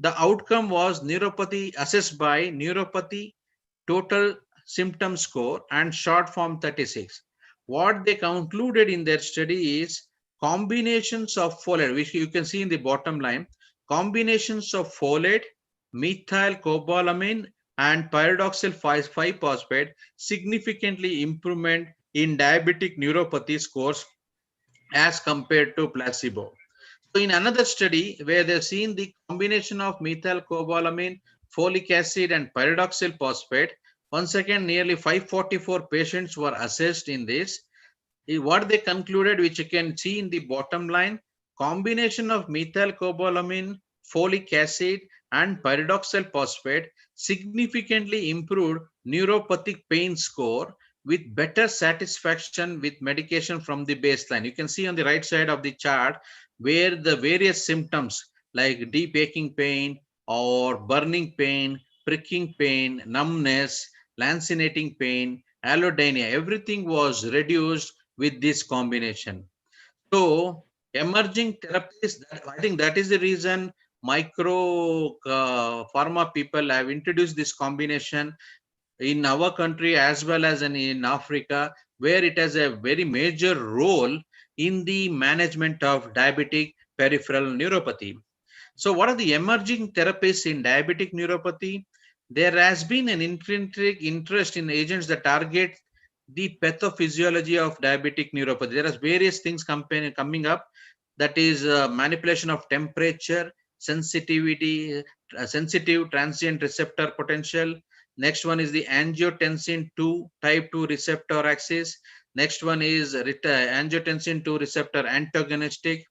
The outcome was neuropathy assessed by neuropathy total symptom score and short form 36. What they concluded in their study is combinations of folate, which you can see in the bottom line, combinations of folate, methylcobalamin, and pyridoxal 5-phosphate significantly improvement in diabetic neuropathy scores as compared to placebo. So in another study where they've seen the combination of methylcobalamin, folic acid, and pyridoxal phosphate, once again nearly 544 patients were assessed in this. What they concluded, which you can see in the bottom line, combination of methylcobalamin, folic acid, and pyridoxal phosphate significantly improved neuropathic pain score with better satisfaction with medication from the baseline. You can see on the right side of the chart where the various symptoms like deep aching pain or burning pain, pricking pain, numbness, lancinating pain, allodynia, everything was reduced with this combination. So emerging therapies, I think that is the reason micro pharma people have introduced this combination in our country as well as in Africa, where it has a very major role in the management of diabetic peripheral neuropathy. So what are the emerging therapies in diabetic neuropathy? There has been an intrinsic interest in agents that target the pathophysiology of diabetic neuropathy. There are various things coming up, that is manipulation of temperature, sensitivity, sensitive transient receptor potential. Next one is the angiotensin 2 type 2 receptor axis. Next one is angiotensin 2 receptor antagonistic.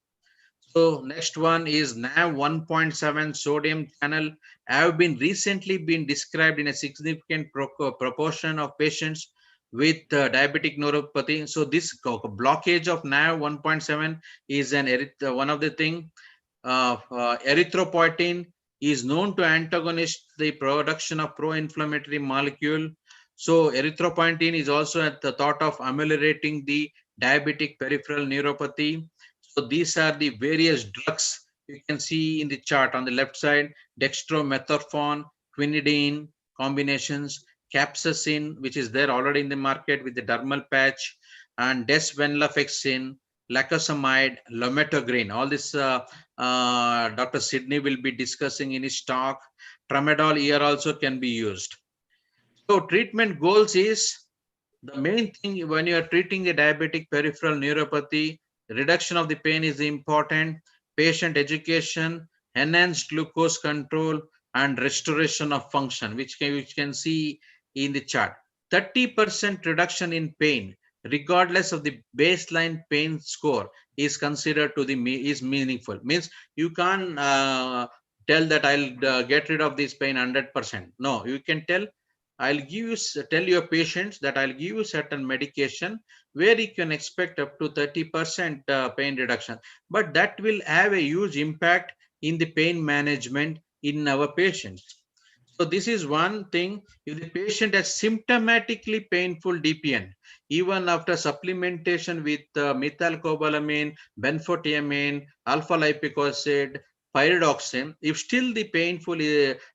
So next one is NAV 1.7 sodium channel have been recently been described in a significant proportion of patients with diabetic neuropathy. So this blockage of NAV 1.7 is one of the thing. Erythropoietin is known to antagonize the production of pro-inflammatory molecule. So erythropoietin is also at the thought of ameliorating the diabetic peripheral neuropathy. So these are the various drugs you can see in the chart on the left side: dextromethorphan, quinidine combinations, capsaicin, which is there already in the market with the dermal patch, and desvenlafaxine, lacosamide, lamotrigine. All this Dr. Sidney will be discussing in his talk. Tramadol here also can be used. So treatment goals is the main thing when you are treating a diabetic peripheral neuropathy. Reduction of the pain is important, patient education, enhanced glucose control, and restoration of function, which can see in the chart. 30% reduction in pain, regardless of the baseline pain score, is considered to the is meaningful. Means you can't tell that I'll get rid of this pain 100%. No, you can tell I'll give you, tell your patients that I'll give you certain medication where you can expect up to 30% pain reduction. But that will have a huge impact in the pain management in our patients. So this is one thing. If the patient has symptomatically painful DPN, even after supplementation with Methylcobalamin, Benfotiamine, alpha lipoic acid, Pyridoxine, if still the painful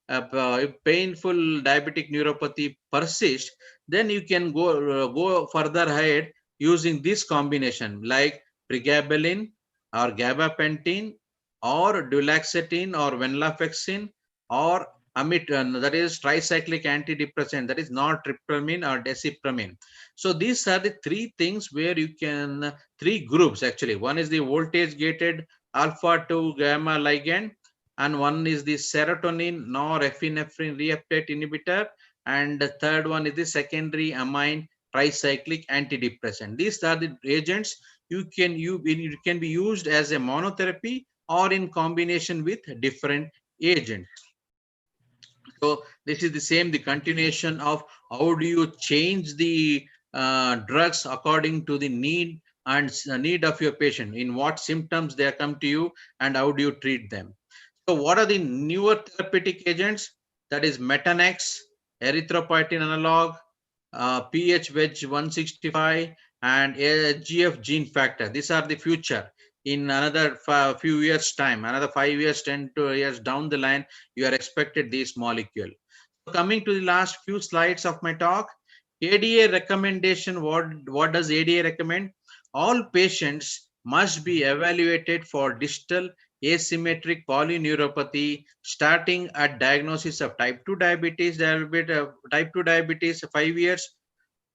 diabetic neuropathy persists, then you can go further ahead using this combination like pregabalin or gabapentin or duloxetine or venlafaxine or that is tricyclic antidepressant, that is nortriptamine or desipramine. So these are the three things where you can, three groups actually. One is the voltage gated alpha 2 gamma ligand, and one is the serotonin norepinephrine reuptake inhibitor, and the third one is the secondary amine tricyclic antidepressant. These are the agents you can be used as a monotherapy or in combination with different agents. So this is the same, the continuation of how do you change the drugs according to the need and need of your patient, in what symptoms they come to you, and how do you treat them. So what are the newer therapeutic agents? That is Methanex, erythropoietin analog, pH wedge 165, and GF gene factor. These are the future. In another few years time, another 5 years, 10 years down the line, you are expected this molecule. So coming to the last few slides of my talk, ADA recommendation. What does ADA recommend? All patients must be evaluated for distal asymmetric polyneuropathy starting at diagnosis of type 2 diabetes, type 2 diabetes 5 years,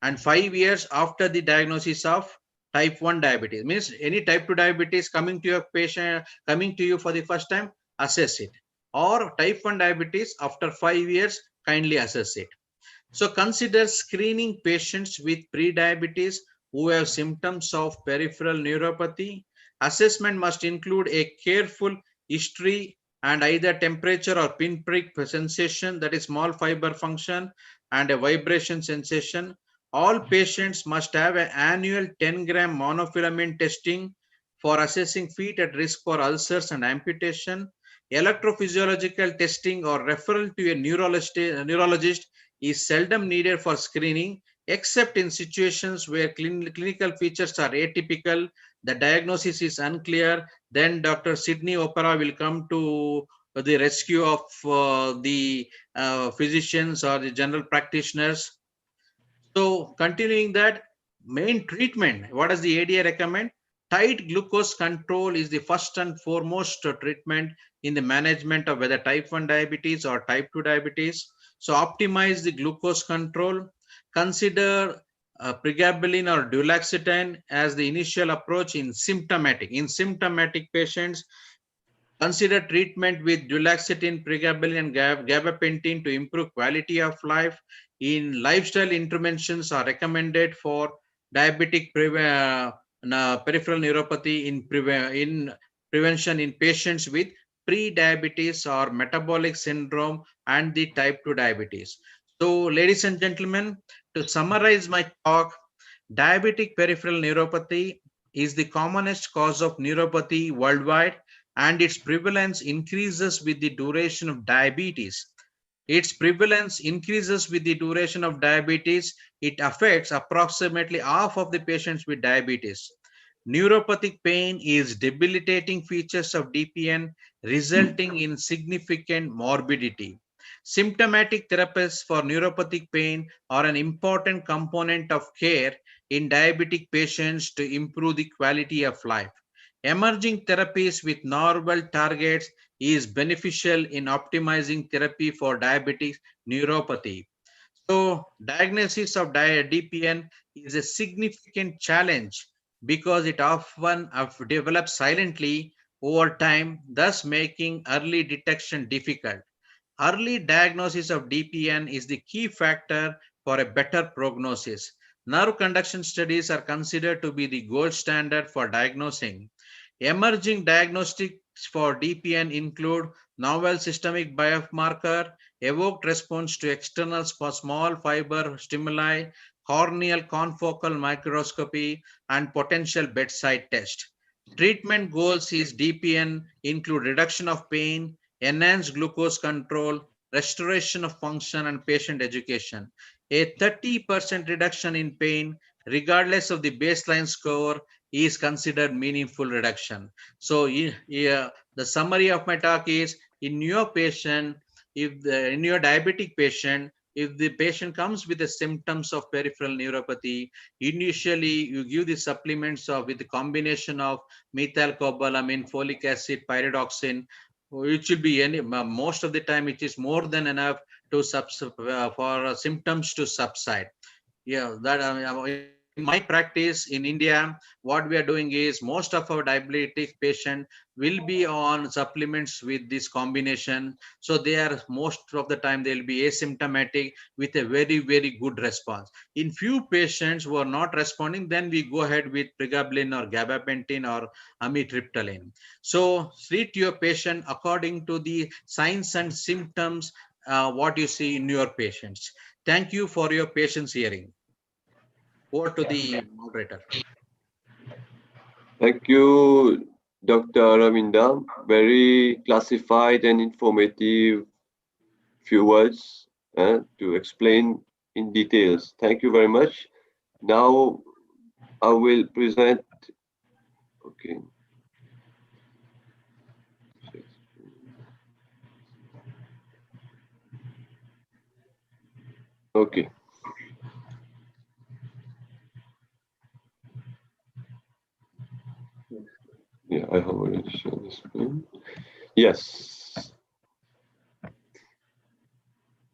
and 5 years after the diagnosis of type 1 diabetes. Means any type 2 diabetes coming to your patient, coming to you for the first time, assess it. Or type 1 diabetes after 5 years, kindly assess it. So consider screening patients with pre-diabetes who have symptoms of peripheral neuropathy. Assessment must include a careful history and either temperature or pinprick sensation, that is small fiber function, and a vibration sensation. All patients must have an annual 10-gram monofilament testing for assessing feet at risk for ulcers and amputation. Electrophysiological testing or referral to a neurologist is seldom needed for screening, except in situations where clinical features are atypical, the diagnosis is unclear. Then Dr. Sydney Opera will come to the rescue of the physicians or the general practitioners. So continuing that, main treatment, what does the ADA recommend? Tight glucose control is the first and foremost treatment in the management of whether type 1 diabetes or type 2 diabetes. So optimize the glucose control. Consider pregabalin or duloxetine as the initial approach in symptomatic. In symptomatic patients, consider treatment with duloxetine, pregabalin, and gabapentin to improve quality of life. In lifestyle interventions are recommended for diabetic peripheral neuropathy in prevention in patients with pre-diabetes or metabolic syndrome and the type 2 diabetes. So ladies and gentlemen, to summarize my talk, diabetic peripheral neuropathy is the commonest cause of neuropathy worldwide, and its prevalence increases with the duration of diabetes. Its prevalence increases with the duration of diabetes. It affects approximately half of the patients with diabetes. Neuropathic pain is debilitating features of DPN, resulting in significant morbidity. Symptomatic therapies for neuropathic pain are an important component of care in diabetic patients to improve the quality of life. Emerging therapies with novel targets is beneficial in optimizing therapy for diabetic neuropathy. So diagnosis of DPN is a significant challenge because it often develops silently over time, thus making early detection difficult. Early diagnosis of DPN is the key factor for a better prognosis. Nerve conduction studies are considered to be the gold standard for diagnosing. Emerging diagnostics for DPN include novel systemic biomarker, evoked response to external small fiber stimuli, corneal confocal microscopy, and potential bedside test. Treatment goals is DPN include reduction of pain, enhanced glucose control, restoration of function, and patient education. A 30% reduction in pain, regardless of the baseline score, is considered meaningful reduction. So the summary of my talk is, in your patient, in your diabetic patient, if the patient comes with the symptoms of peripheral neuropathy, initially you give the supplements with the combination of Methylcobalamin, folic acid, Pyridoxine. It should be most of the time it is more than enough to for symptoms to subside. Yeah, that in my practice in India, what we are doing is most of our diabetic patient will be on supplements with this combination. So they are most of the time they'll be asymptomatic with a very, very good response. In few patients who are not responding, then we go ahead with pregabalin or gabapentin or amitriptyline. So treat your patient according to the signs and symptoms what you see in your patients. Thank you for your patience hearing. Over to the moderator. Thank you, Dr. Ravinda. Very classified and informative few words to explain in details. Thank you very much. Now I will present. Okay. Okay. Yeah, I have already shown the screen. Yes.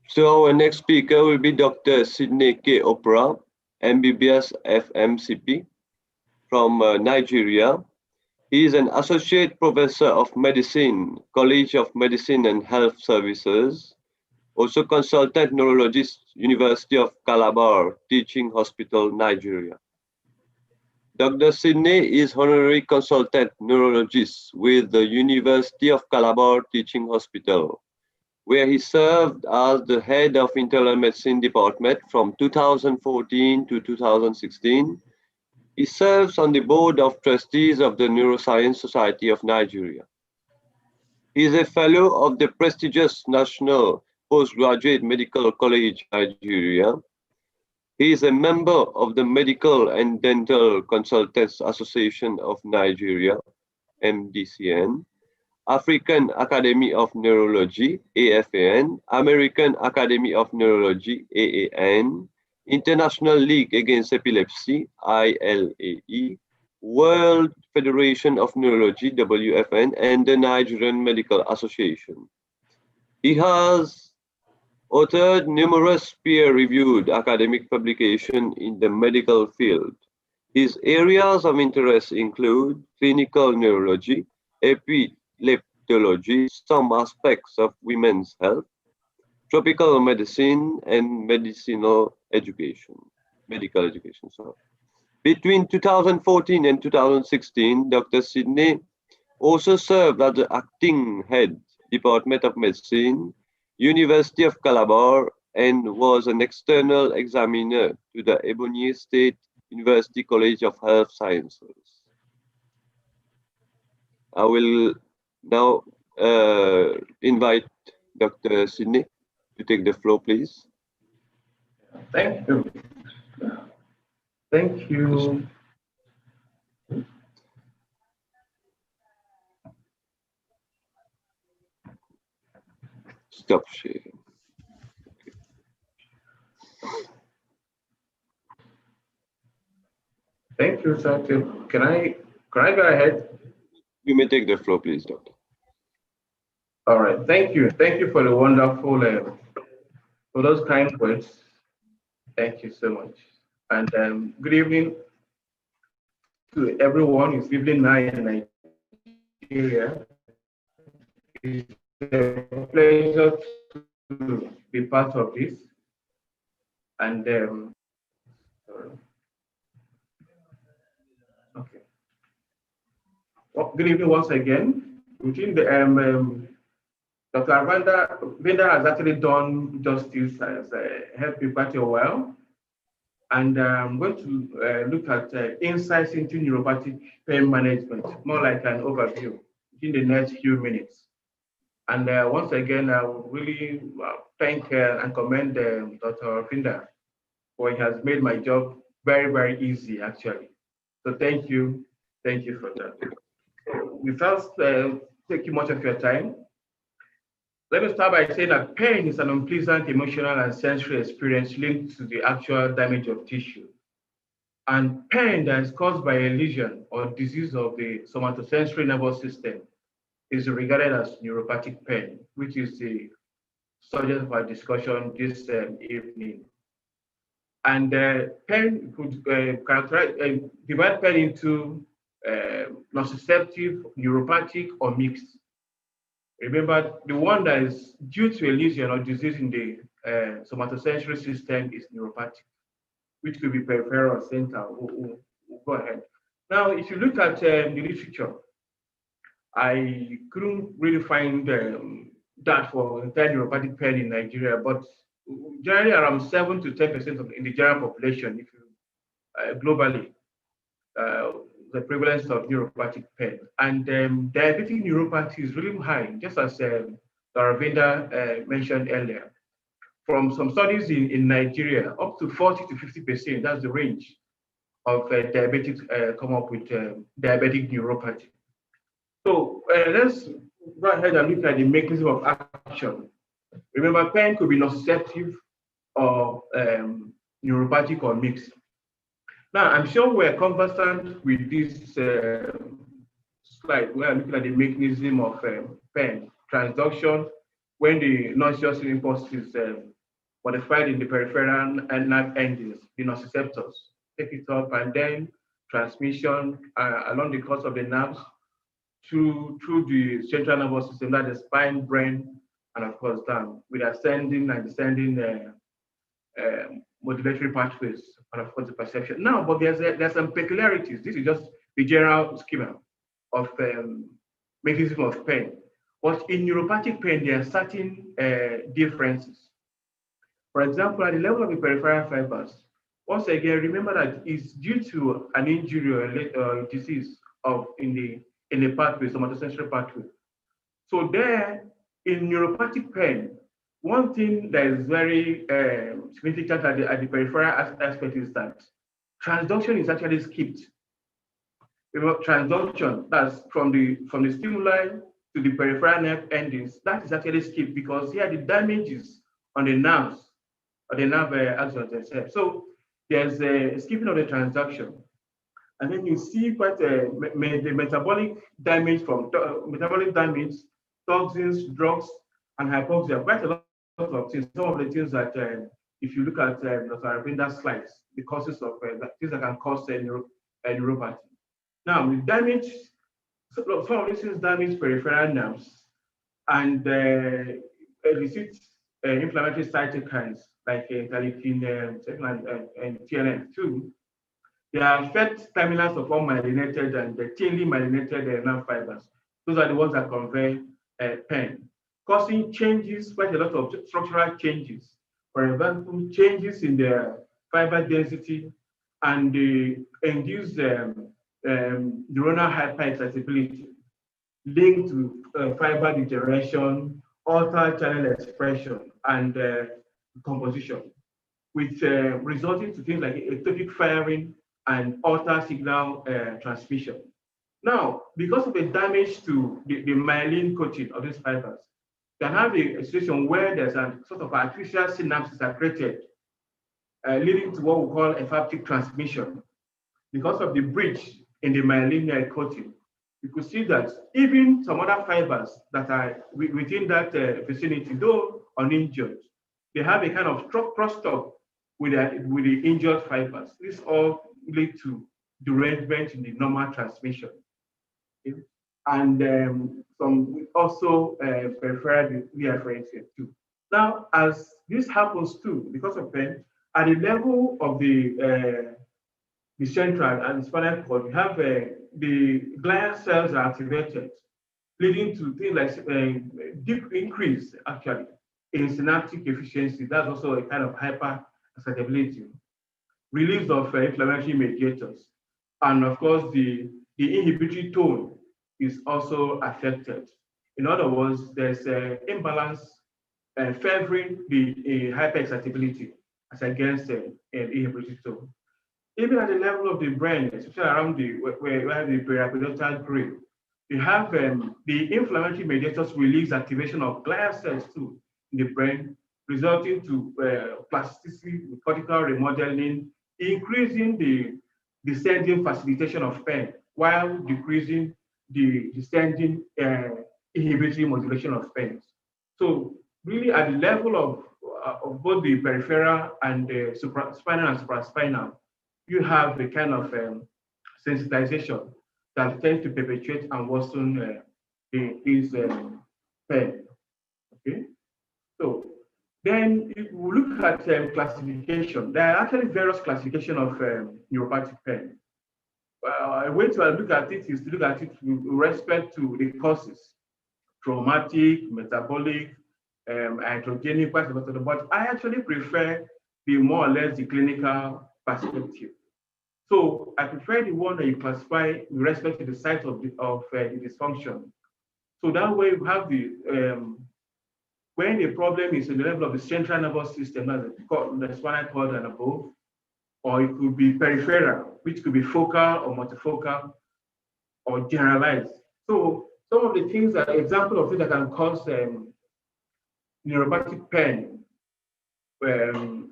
So our next speaker will be Dr. Sydney K. Opera, MBBS FMCP from Nigeria. He is an associate professor of medicine, College of Medicine and Health Services, also consultant neurologist, University of Calabar Teaching Hospital, Nigeria. Dr. Sydney is honorary consultant neurologist with the University of Calabar Teaching Hospital, where he served as the head of internal medicine department from 2014 to 2016. He serves on the board of trustees of the Neuroscience Society of Nigeria. He is a fellow of the prestigious National Postgraduate Medical College, Nigeria. He is a member of the Medical and Dental Consultants Association of Nigeria, MDCN, African Academy of Neurology, AFAN, American Academy of Neurology, AAN, International League Against Epilepsy, ILAE, World Federation of Neurology, WFN, and the Nigerian Medical Association. He has authored numerous peer-reviewed academic publications in the medical field. His areas of interest include clinical neurology, epileptology, some aspects of women's health, tropical medicine, and medical education. Sorry. Between 2014 and 2016, Dr. Sydney also served as the acting head, Department of Medicine, University of Calabar, and was an external examiner to the Ebonyi State University College of Health Sciences. I will now invite Dr. Sydney to take the floor, please. Thank you. Thank you. Stop sharing. Thank you, sir. Can I go ahead? You may take the floor, please, Doctor. All right. Thank you. Thank you for the wonderful, for those kind words. Thank you so much. And good evening to everyone. It's evening 9 in Nigeria. It's a pleasure to be part of this. And okay. Well, good evening once again. Within the Dr. Vinda has actually done justice, has helped me quite a while. And I'm going to look at insights into neuropathic pain management, more like an overview in the next few minutes. And once again, I would really thank and commend Dr. Vinda, for he has made my job very, very easy, actually. So thank you for that. Without taking much of your time, let me start by saying that pain is an unpleasant emotional and sensory experience linked to the actual damage of tissue. And pain that is caused by a lesion or disease of the somatosensory nervous system is regarded as neuropathic pain, which is the subject of our discussion this evening. And pain could divide pain into nociceptive, neuropathic, or mixed. Remember, the one that is due to a lesion or disease in the somatosensory system is neuropathic, which could be peripheral or central. We'll go ahead. Now, if you look at the literature, I couldn't really find that for entire neuropathic pain in Nigeria, but generally around 7 to 10% of in the general population, if you globally, the prevalence of neuropathic pain. And diabetic neuropathy is really high, just as Ravinda mentioned earlier. From some studies in Nigeria, up to 40 to 50%, that's the range of diabetics come up with diabetic neuropathy. So let's go ahead and look at the mechanism of action. Remember, pain could be nociceptive or neuropathic or mixed. Now, I'm sure we're conversant with this slide. We're looking at the mechanism of pain, transduction, when the noxious impulse is modified in the peripheral and nerve endings, the nociceptors, take it up, and then transmission along the course of the nerves through the central nervous system, that is spine, brain, and of course down, with ascending and descending modulatory pathways, and of course the perception. Now, but there's some peculiarities. This is just the general schema of mechanism of pain. But in neuropathic pain, there are certain differences. For example, at the level of the peripheral fibers, once again, remember that it's due to an injury or disease in the pathway, somatosensory pathway. So there, in neuropathic pain, one thing that is very significant at the peripheral aspect is that transduction is actually skipped. Transduction, that's from the stimuli to the peripheral nerve endings, that is actually skipped because here the damage is on the nerves or the nerve axons themselves. So there's a skipping of the transduction. And then you see quite the metabolic damage from toxins, drugs, and hypoxia, quite a lot of things. Some of the things that, if you look at Dr. Ravinda's slides, the causes of things that can cause neuropathy. Now, with damage, some of these things damage peripheral nerves and elicit inflammatory cytokines like interleukin and TNF2. They affect terminals of unmyelinated and the thinly myelinated nerve fibers. Those are the ones that convey pain, causing changes, quite a lot of structural changes. For example, changes in the fiber density and the induced neuronal hyperexcitability linked to fiber degeneration, altered channel expression, and composition, with resulting to things like ectopic firing and altered signal transmission. Now, because of the damage to the myelin coating of these fibers, you can have a situation where there's a sort of artificial synapses are created, leading to what we call epileptic transmission. Because of the breach in the myelin coating, you could see that even some other fibers that are within that vicinity, though uninjured, they have a kind of crosstalk with the injured fibers. This all lead to derangement in the normal transmission. Okay? And some also peripheral rearrangement too. Now, as this happens too, because of pain, At the level of the central and spinal cord, you have the glial cells are activated, leading to things like deep increase actually in synaptic efficiency. That's also a kind of hyperexcitability, release of inflammatory mediators, and of course the inhibitory tone is also affected. In other words, there's an imbalance favoring the hyperexcitability as against an inhibitory tone. Even at the level of the brain, especially around where you have the periaqueductal grid, you have the inflammatory mediators release activation of glial cells too in the brain, resulting to plasticity, cortical remodeling, increasing the descending facilitation of pain while decreasing the descending inhibitory modulation of pain. So really at the level of both the peripheral and the spinal and supraspinal, you have a kind of sensitization that tends to perpetuate and worsen this pain. Okay, so then if we look at classification, there are actually various classifications of neuropathic pain. A way to look at it is to look at it with respect to the causes: traumatic, metabolic, iatrogenic, but I actually prefer the more or less the clinical perspective. So I prefer the one that you classify with respect to the site of the dysfunction. So that way you have the when the problem is at the level of the central nervous system, that's the spinal cord and above, or it could be peripheral, which could be focal or multifocal or generalized. So some of the things that example of things that can cause neuropathic pain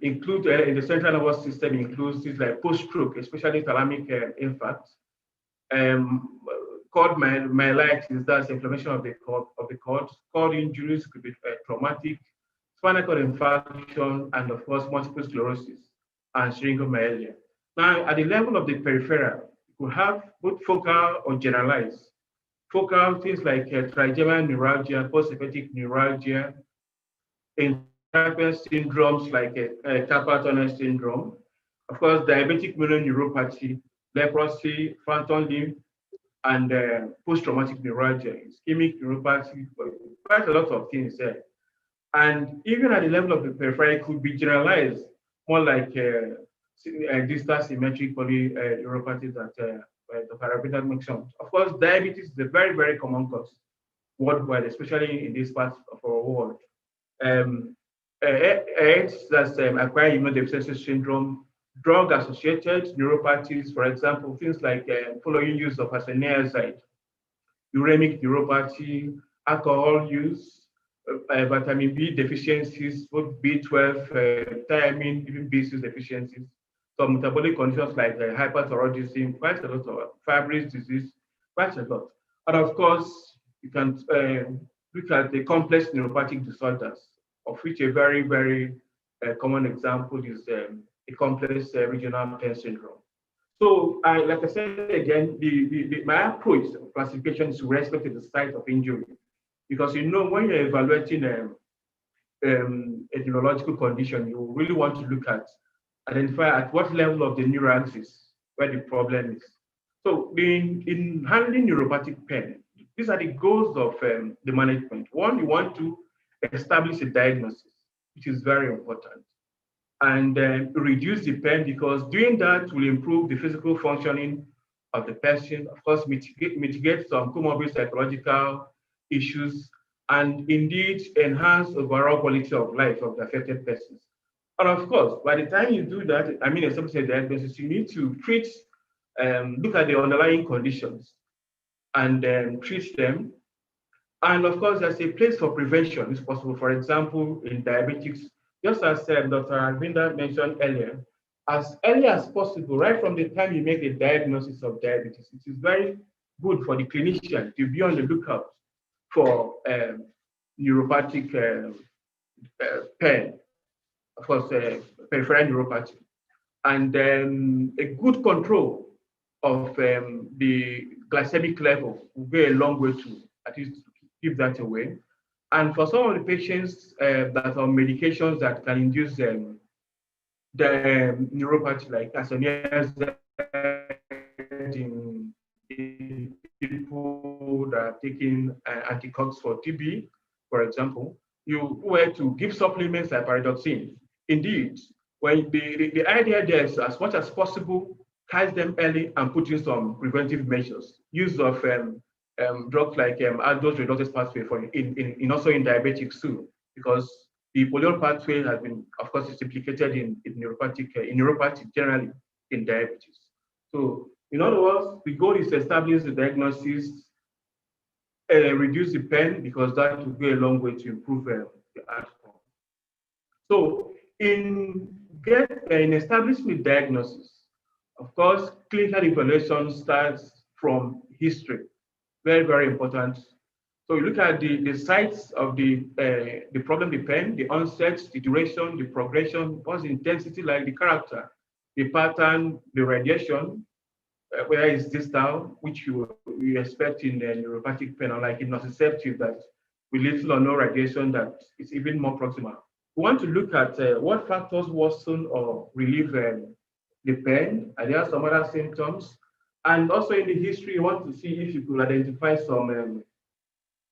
include in the central nervous system includes things like post-stroke, especially thalamic infarct, cord myelitis, that's inflammation of the cord injuries, could be traumatic, spinal cord infarction, and of course multiple sclerosis and syringomyelia. Now, at the level of the peripheral, you could have both focal or generalized. Focal things like trigeminal neuralgia, post-herpetic neuralgia, syndromes like carpal tunnel syndrome, of course, diabetic neuropathy, leprosy, phantom limb, and post-traumatic neuralgia, ischemic neuropathy, quite a lot of things there. And even at the level of the periphery, it could be generalized, more like distal symmetric polyneuropathy that Dr. Arabinda mentioned. Of course, diabetes is a very, very common cause worldwide, especially in this part of our world. AIDS, that's acquired immunodeficiency syndrome, drug-associated neuropathies, for example, things like following use of isoniazid, uremic neuropathy, alcohol use, vitamin B deficiencies, both B12, thiamine, even B6 deficiencies, some metabolic conditions like hyperthyroidism, quite a lot of Fabry's disease, quite a lot. And of course, you can look at the complex neuropathic disorders, of which a very, very common example is a complex regional pain syndrome. So, like I said again, my approach of classification is with respect to the site of injury, because when you're evaluating a neurological condition, you really want to identify at what level of the neuroaxis where the problem is. So, in handling neuropathic pain, these are the goals of the management. One, you want to establish a diagnosis, which is very important, and reduce the pain, because doing that will improve the physical functioning of the patient, of course, mitigate some comorbid psychological issues, and indeed enhance overall quality of life of the affected persons. And of course, by the time you do that, establish a diagnosis, you need to treat, look at the underlying conditions and treat them. And of course, there's a place for prevention, if possible. For example, in diabetics, just as Dr. Arvinda mentioned earlier, as early as possible, right from the time you make a diagnosis of diabetes, it is very good for the clinician to be on the lookout for neuropathic pain, of course, peripheral neuropathy, and a good control of the glycemic level will go a long way to at least keep that away. And for some of the patients that are on medications that can induce the neuropathy, like as in people that are taking anticox for TB, for example, you were to give supplements like pyridoxine. Indeed, when the idea there is as much as possible, catch them early and put in some preventive measures. Use of drugs like aldose reductase pathway for in also in diabetics too, because the polyol pathway has been, of course, is implicated in neuropathy generally in diabetes. So in other words, the goal is to establish the diagnosis, reduce the pain, because that will go a long way to improve the outcome. So in establishing the diagnosis, of course, clinical evaluation starts from history. Very, very important. So you look at the sites of the problem, the pain, the onset, the duration, the progression, what's the intensity like, the character, the pattern, the radiation, whether it's distal, which you expect in neuropathic pain, unlike in nociceptive that with little or no radiation that is even more proximal. We want to look at what factors worsen or relieve the pain, and there are some other symptoms. And also in the history, you want to see if you could identify some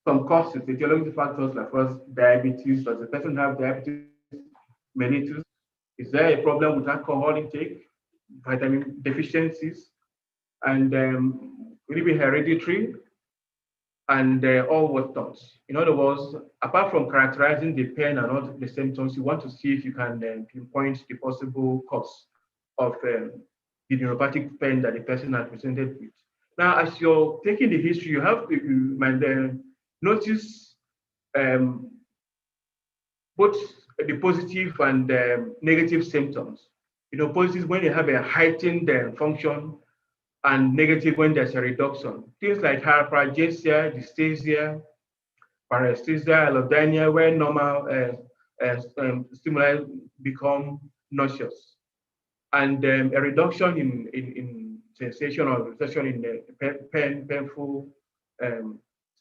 causes, etiological factors like first diabetes. Does the person have diabetes mellitus? Is there a problem with alcohol intake, vitamin deficiencies? And will it be hereditary? And all whatnot. In other words, apart from characterizing the pain and all the symptoms, you want to see if you can pinpoint the possible cause of the neuropathic pain that the person has presented with. Now, as you're taking the history, you have to notice both the positive and negative symptoms. You know, positive when you have a heightened function, and negative when there's a reduction. Things like hyperglycaemia, dystasia, paresthesia, allodynia, where normal stimuli become nauseous. And a reduction in sensation or reduction in the painful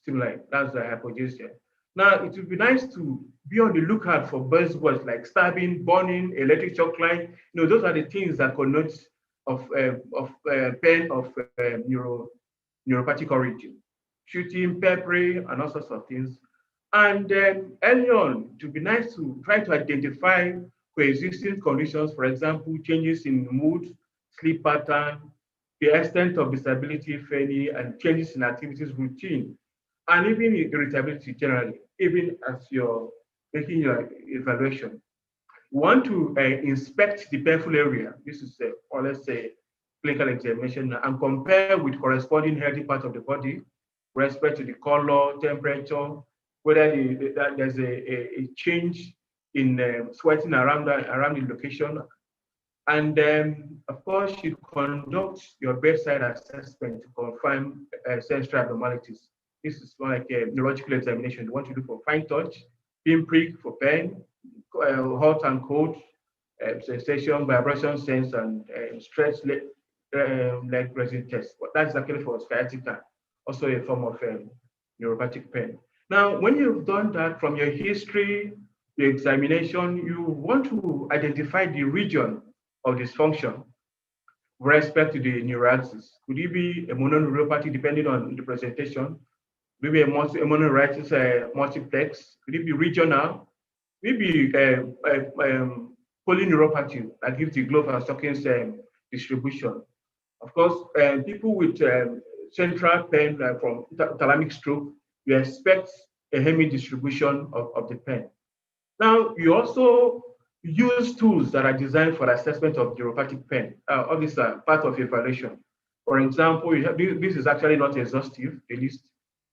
stimuli. That's the hypoglycemia. Now, it would be nice to be on the lookout for buzzwords like stabbing, burning, electric shock line. You know, those are the things that connote of pain of neuropathic origin, shooting, peppery, and all sorts of things. And then early on, it would be nice to try to identify coexisting conditions, for example, changes in mood, sleep pattern, the extent of disability, if any, and changes in activities routine, and even irritability generally, even as you're making your evaluation. We want to inspect the painful area. This is, or let's say, clinical examination, and compare with corresponding healthy part of the body, with respect to the color, temperature, whether there's a change in sweating around the location. And of course, you conduct your bedside assessment to confirm sensory abnormalities. This is more like a neurological examination. You want to do for fine touch, pinprick for pain, hot and cold sensation, vibration sense, and stretch leg pressing test. But that's actually for sciatica, also a form of neuropathic pain. Now, when you've done that from your history, the examination, you want to identify the region of dysfunction with respect to the neuraxis. Could it be a mononeuropathy depending on the presentation? Maybe a mononeuritis multiplex? Could it be regional? Maybe polyneuropathy that gives the glove and stockings distribution. Of course, people with central pain from thalamic stroke, you expect a hemi-distribution of the pain. Now, you also use tools that are designed for assessment of neuropathic pain. All these are part of evaluation. For example, you have, this is actually not exhaustive, the list.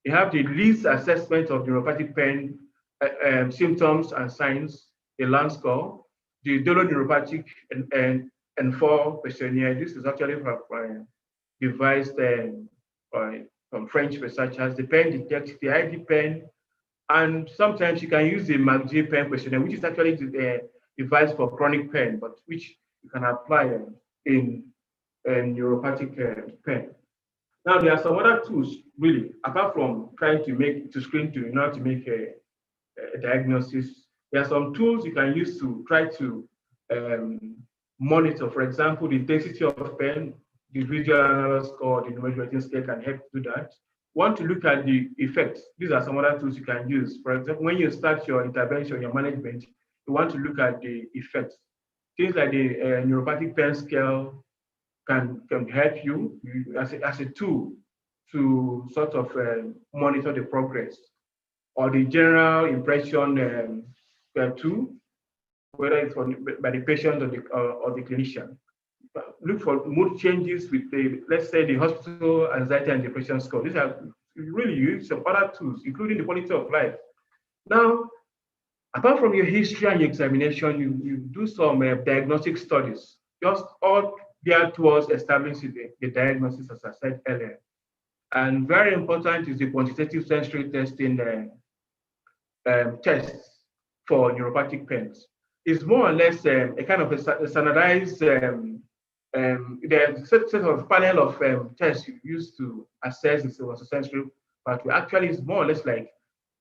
You have the list assessment of neuropathic pain symptoms and signs, the LAN score, the Dolo neuropathic and 4 questionnaire. This is actually devised from French researchers. The pain detect the ID pain, and sometimes you can use the MACG pain questionnaire, which is actually the device for chronic pain, but which you can apply in neuropathic pain. Now, there are some other tools, really, apart from trying to screen in order to make a diagnosis. There are some tools you can use to try to monitor. For example, the intensity of pain, the visual analog score, the numerical rating scale can help do that. Want to look at the effects. These are some other tools you can use. For example, when you start your intervention, your management, you want to look at the effects. Things like the neuropathic pain scale can help you as a tool to sort of monitor the progress, or the general impression tool, whether it's by the patient or the clinician. Look for mood changes with let's say, the hospital anxiety and depression score. These are really use some other tools, including the quality of life. Now, apart from your history and your examination, you do some diagnostic studies, just all geared towards establishing the diagnosis, as I said earlier. And very important is the quantitative sensory testing tests for neuropathic pains. It's more or less a kind of a standardized there's a set of panel of tests you use to assess if it was a sensory, but actually it's more or less like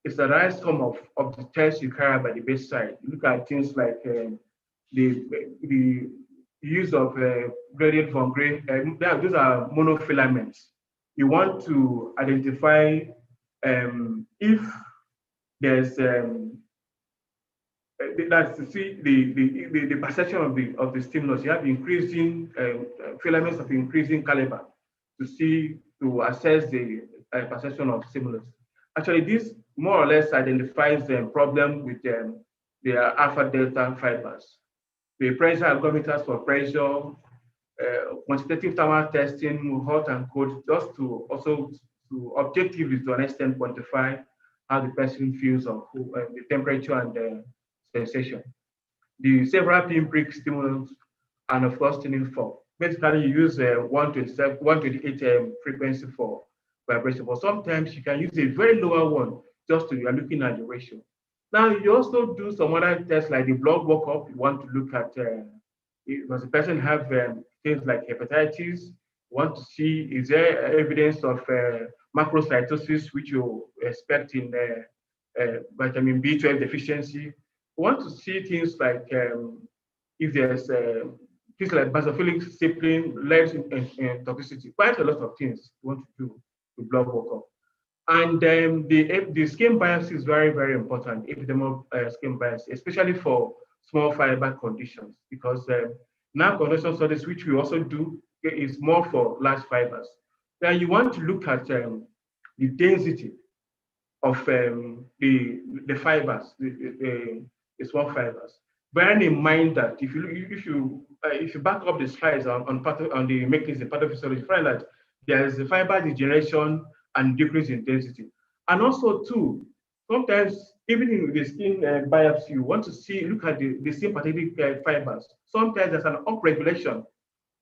a standardized form of the tests you carry by the bedside. You look at things like the use of gradient von Gray. Those are monofilaments. You want to identify if there's that's to see the perception of the stimulus. You have increasing filaments of increasing caliber to assess the perception of stimulus. Actually, this more or less identifies the problem with the alpha delta fibers. The pressure algometers for pressure, quantitative thermal testing, hot and cold, just to also to objectively, to an extent, quantify how the person feels of the temperature and the sensation. The several pinprick stimulants, and of course, tuning fork. Basically, you use 128 frequency for vibration, but sometimes you can use a very lower one just to, you're looking at the ratio. Now, you also do some other tests like the blood workup. You want to look at, does the person have things like hepatitis? You want to see, is there evidence of macrocytosis, which you expect in vitamin B12 deficiency? We want to see things like if there's things like basophilic stippling, lead in toxicity, quite a lot of things we want to do with blood workup. And the skin biopsy is very, very important, epidermal skin biopsy, especially for small fiber conditions, because nerve conduction studies, which we also do, is more for large fibers. Now you want to look at the density of the fibers, the small fibers. Bearing in mind that if you back up the slides on the mechanism, pathophysiology, you find that there is a fiber degeneration and decrease in density. And also too, sometimes even in the skin biopsy, you want to look at the sympathetic fibers. Sometimes there's an upregulation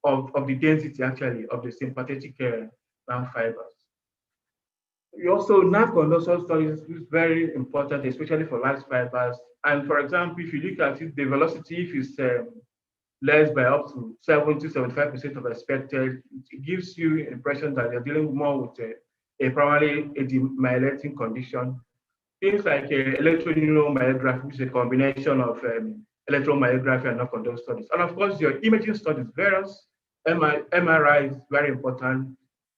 of the density actually of the sympathetic fibers. We also, nerve conduction studies is very important, especially for large fibers. And for example, if you look at it, the velocity, if it's less by up to 70-75% of expected, it gives you an impression that you're dealing more with a primarily demyelinating condition. Things like electroneuromyography, which is a combination of electromyography and nerve conduction studies. And of course, your imaging studies, various MRI is very important.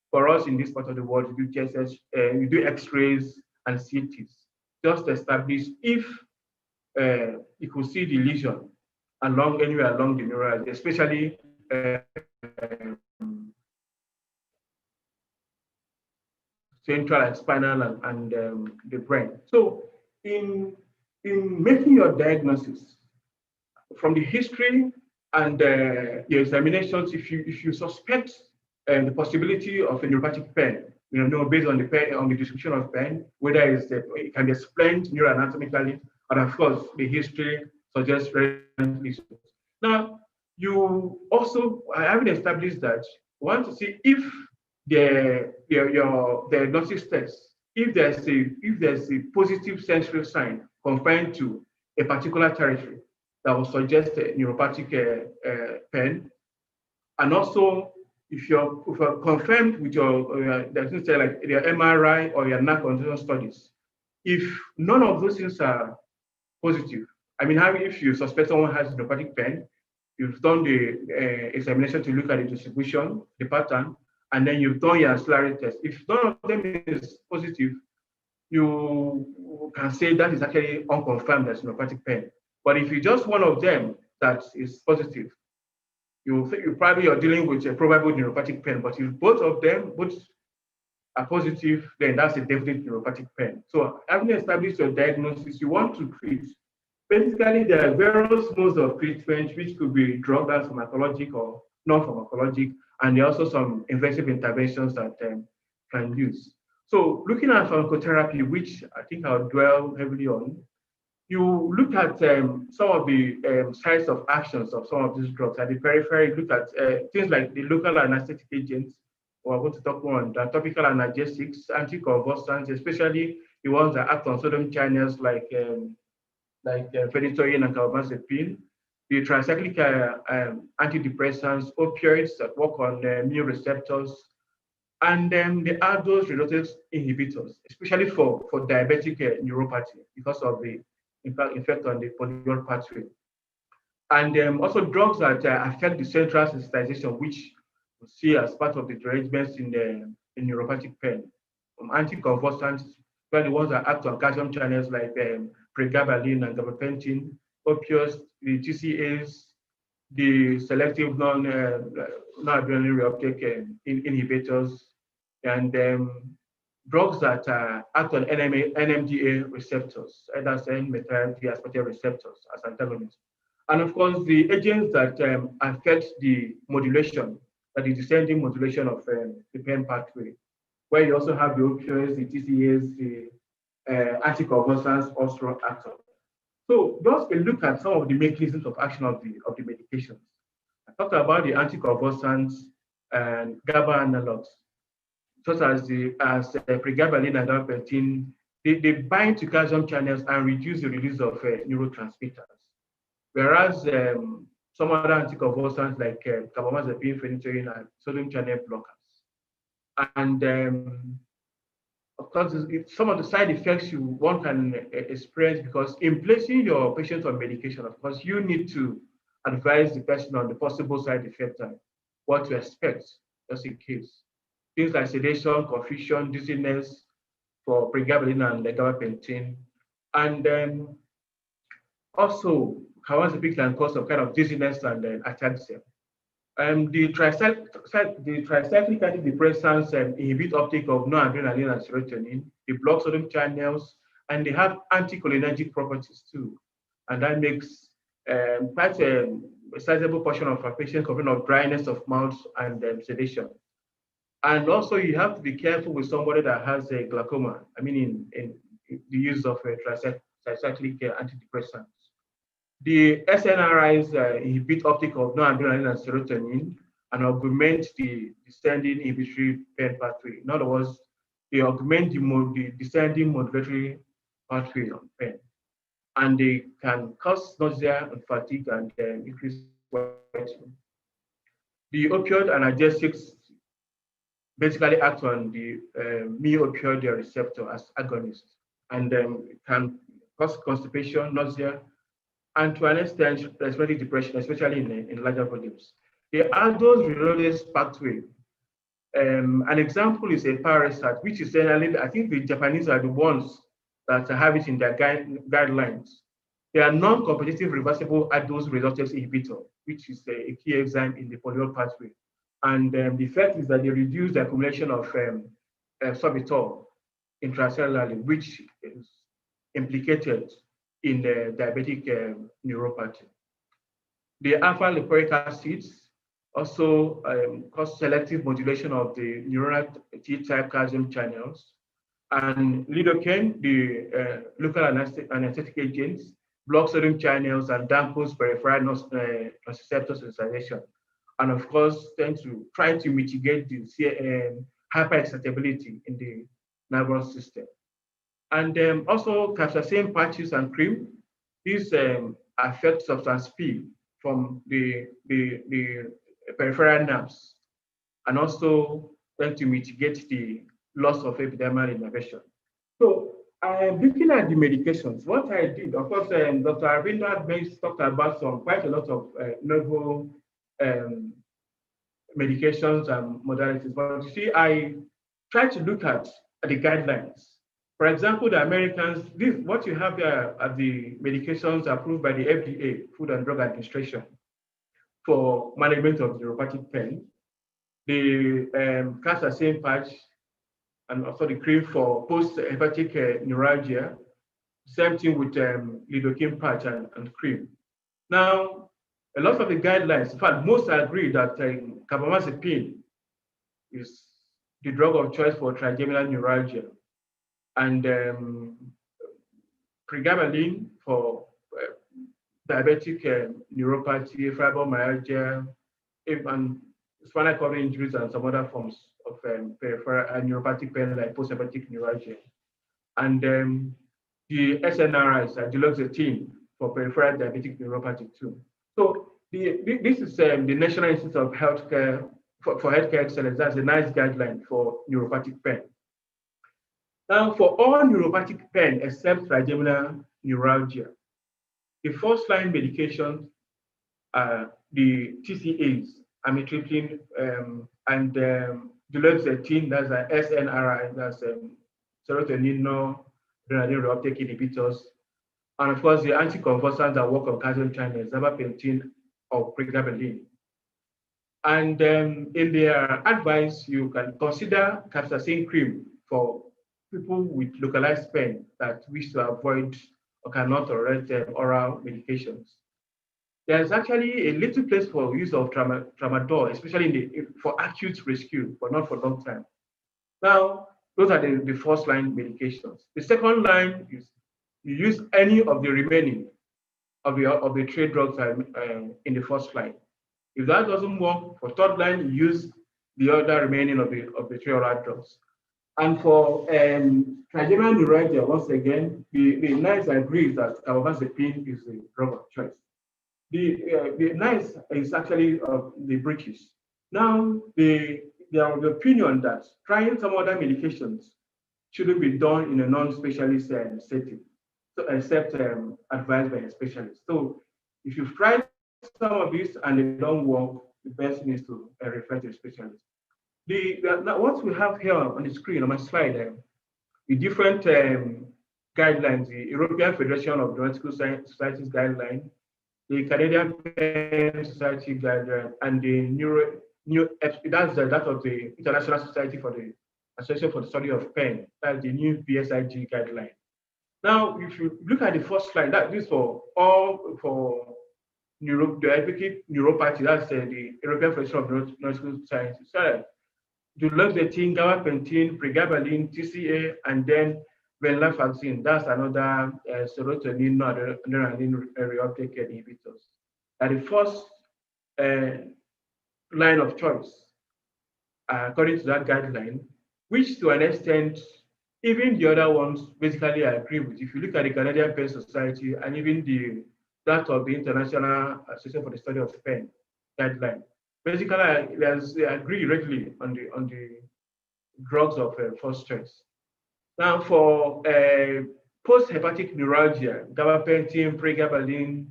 For us in this part of the world, we do GSS, we do X-rays and CTs, just to establish if you could see the lesion anywhere along the neural, especially central and spinal and the brain. So in making your diagnosis, from the history and the examinations, if you suspect the possibility of a neuropathic pain, based on the description of pain, whether it can be explained neuroanatomically, and of course the history suggests relevant issues. Now, you also having established that, want to see if your diagnostic test, if there's a positive sensory sign confined to a particular territory that will suggest a neuropathic pain, and also if you're confirmed with your like your MRI or your nerve conduction studies, if none of those things are positive, I mean, if you suspect someone has neuropathic pain, you've done the examination to look at the distribution, the pattern, and then you've done your ancillary test. If none of them is positive, you can say that is actually unconfirmed as neuropathic pain. But if you just one of them that is positive, you think you probably are dealing with a probable neuropathic pain. But if both of them are positive, then that's a definite neuropathic pain. So having established your diagnosis, you want to treat. Basically, there are various modes of treatment, which could be drug and pharmacologic or non-pharmacologic, and there are also some invasive interventions that can use. So looking at pharmacotherapy, which I think I'll dwell heavily on, you look at some of the sites of actions of some of these drugs. At the periphery, look at things like the local anesthetic agents, or I'm going to talk more on the topical analgesics, anticonvulsants, especially the ones that act on sodium channels like phenytoin and carbamazepine, the tricyclic antidepressants, opioids that work on mu receptors, and then the aldose reductase inhibitors, especially for diabetic neuropathy because of the effect on the polyol pathway. And also drugs that affect the central sensitization, which we see as part of the derangements in neuropathic pain. Anticonvulsants, were the ones that act on calcium channels like pregabalin and gabapentin, opioids, the TCAs, the selective non-adrenaline reuptake inhibitors, and drugs that act on NMDA receptors, either N-methyl receptors as antagonists. And of course, the agents that affect the modulation, that is descending modulation of the pain pathway, where you also have the opioids, the TCAs, the anticonvulsants, also actors. So just a look at some of the mechanisms of action of the medications. I talked about the anticonvulsants and GABA analogs, such as pregabalin and gabapentin. They bind to calcium channels and reduce the release of neurotransmitters. Whereas some other anticonvulsants like carbamazepine, phenytoin, and sodium channel blockers. And of course, some of the side effects one can experience, because in placing your patient on medication, of course, you need to advise the person on the possible side effects and what to expect, just in case. Things like sedation, confusion, dizziness for pregabalin and gabapentin. And then also, carbamazepine can cause some kind of dizziness and ataxia. The tricyclic antidepressants inhibit uptake of noradrenaline and serotonin. They block sodium channels, and they have anticholinergic properties too. And that makes quite a sizable portion of our patients complaining of dryness of mouth and sedation. And also, you have to be careful with somebody that has a glaucoma. I mean, in the use of tricyclic antidepressants. The SNRIs inhibit uptake of noradrenaline and serotonin and augment the descending inhibitory pain pathway. In other words, they augment the descending modulatory pathway on pain. And they can cause nausea and fatigue and increase sweating. The opioid analgesics basically act on the mu-opioid receptor as agonists, and can cause constipation, nausea, and to an extent, respiratory depression, especially in larger volumes. The aldose reductase pathway. An example is a parasite, which is generally, I think the Japanese are the ones that have it in their guidelines. They are non-competitive reversible aldose reductase inhibitor, which is a key enzyme in the polyol pathway. And the effect is that they reduce the accumulation of sorbitol intracellularly, which is implicated in the diabetic neuropathy. The alpha lipoic acids also cause selective modulation of the neuronal T-type calcium channels. And lidocaine, the local anesthetic agents, block sodium channels and dampens peripheral nociceptor sensitization. And of course, tend to try to mitigate the hyperexcitability in the nervous system. And also capsaicin patches and cream. These affect substance P from the peripheral nerves, and also tend to mitigate the loss of epidermal innervation. So Looking at the medications, what I did, of course, Dr. Arvindo had talked about quite a lot of novel medications and modalities. But you see, I tried to look at the guidelines. For example, the Americans, what you have there are the medications approved by the FDA, Food and Drug Administration, for management of neuropathic pain. The Capsaicin patch and also the cream for post-hepatic neuralgia. Same thing with lidocaine patch and cream. Now, a lot of the guidelines, in fact, most agree that carbamazepine is the drug of choice for trigeminal neuralgia, and pregabalin for diabetic neuropathy, fibromyalgia, and spinal cord injuries, and some other forms of peripheral neuropathic pain like post-hepatic neuralgia. And the SNRIs, duloxetine for peripheral diabetic neuropathy too. So this is the National Institute of Healthcare for Healthcare Excellence. That's a nice guideline for neuropathic pain. Now, for all neuropathic pain except trigeminal neuralgia, the first-line medications are the TCAs, amitriptyline, and duloxetine, that's an SNRI, that's serotonin adrenaline reuptake inhibitors, and of course the anticonvulsants that work on calcium channels, gabapentin or pregabalin. And in their advice, you can consider capsaicin cream for people with localized pain that wish to avoid or cannot tolerate oral medications. There's actually a little place for use of tramadol, especially for acute rescue, but not for long time. Now, those are the first line medications. The second line is you use any of the remaining of the three drugs in the first line. If that doesn't work, for third line, you use the other remaining of the three oral drugs. And for trigeminal neuralgia, once again, the NICE agrees that carbamazepine is the drug of choice. The NICE is actually the British. Now, they are of the opinion that trying some other medications shouldn't be done in a non-specialist setting, so except advised by a specialist. So if you've tried some of these and they don't work, the best thing is to refer to a specialist. Now what we have here on the screen on my slide, the different guidelines, the European Federation of Neurological Societies guideline, the Canadian Pain Society guideline, and the that's that of the International Society for the Association for the Study of Pain. That's the new PSIG guideline. Now, if you look at the first slide, that is for all for diabetic neuropathy. That's the European Federation of Neurological Societies. So, duloxetine, gabapentin, pregabalin, TCA, and then venlafaxine. That's another serotonin adrenaline reuptake inhibitors. And the first line of choice, according to that guideline, which to an extent, even the other ones basically I agree with. If you look at the Canadian Pain Society and even that of the International Association for the Study of Pain guideline, basically they agree readily on the drugs of first choice. Now for post-hepatic neuralgia, gabapentin, pregabalin,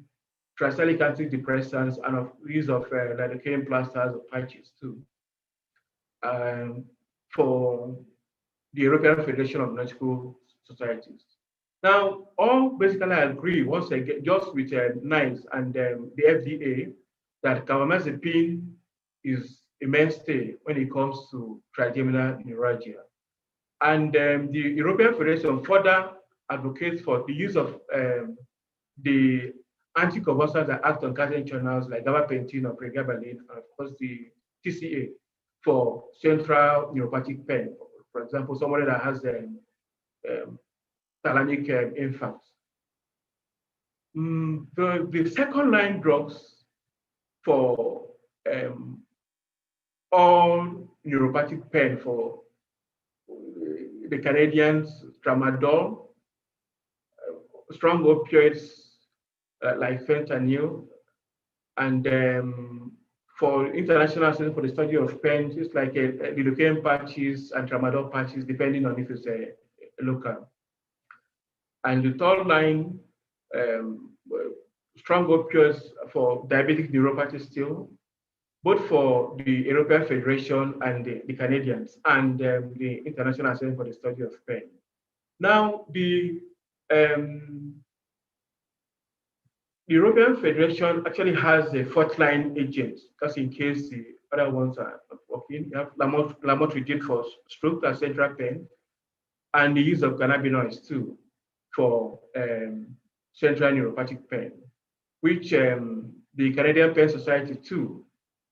tricyclic antidepressants, and of use of lidocaine plasters or patches too. For the European Federation of Neurological Societies. Now, all basically agree once again, just with NICE and the FDA, that carbamazepine is a mainstay when it comes to trigeminal neuralgia. And the European Federation further advocates for the use of the anticonvulsants that act on calcium channels like gabapentin or pregabalin, and of course the TCA for central neuropathic pain. For example, somebody that has thalamic infarct. The second line drugs for all neuropathic pain for the Canadians, tramadol, strong opioids like fentanyl, and for international center for the study of pain, it's like lidocaine patches and tramadol patches, depending on if it's a local. And the third line, strong opioids for diabetic neuropathy still, both for the European Federation and the Canadians and the International Association for the Study of Pain. Now, the European Federation actually has a fourth line agent, just in case the other ones are not working. You have lamotrigine for stroke and central pain, and the use of cannabinoids too for central neuropathic pain, which the Canadian Pain Society too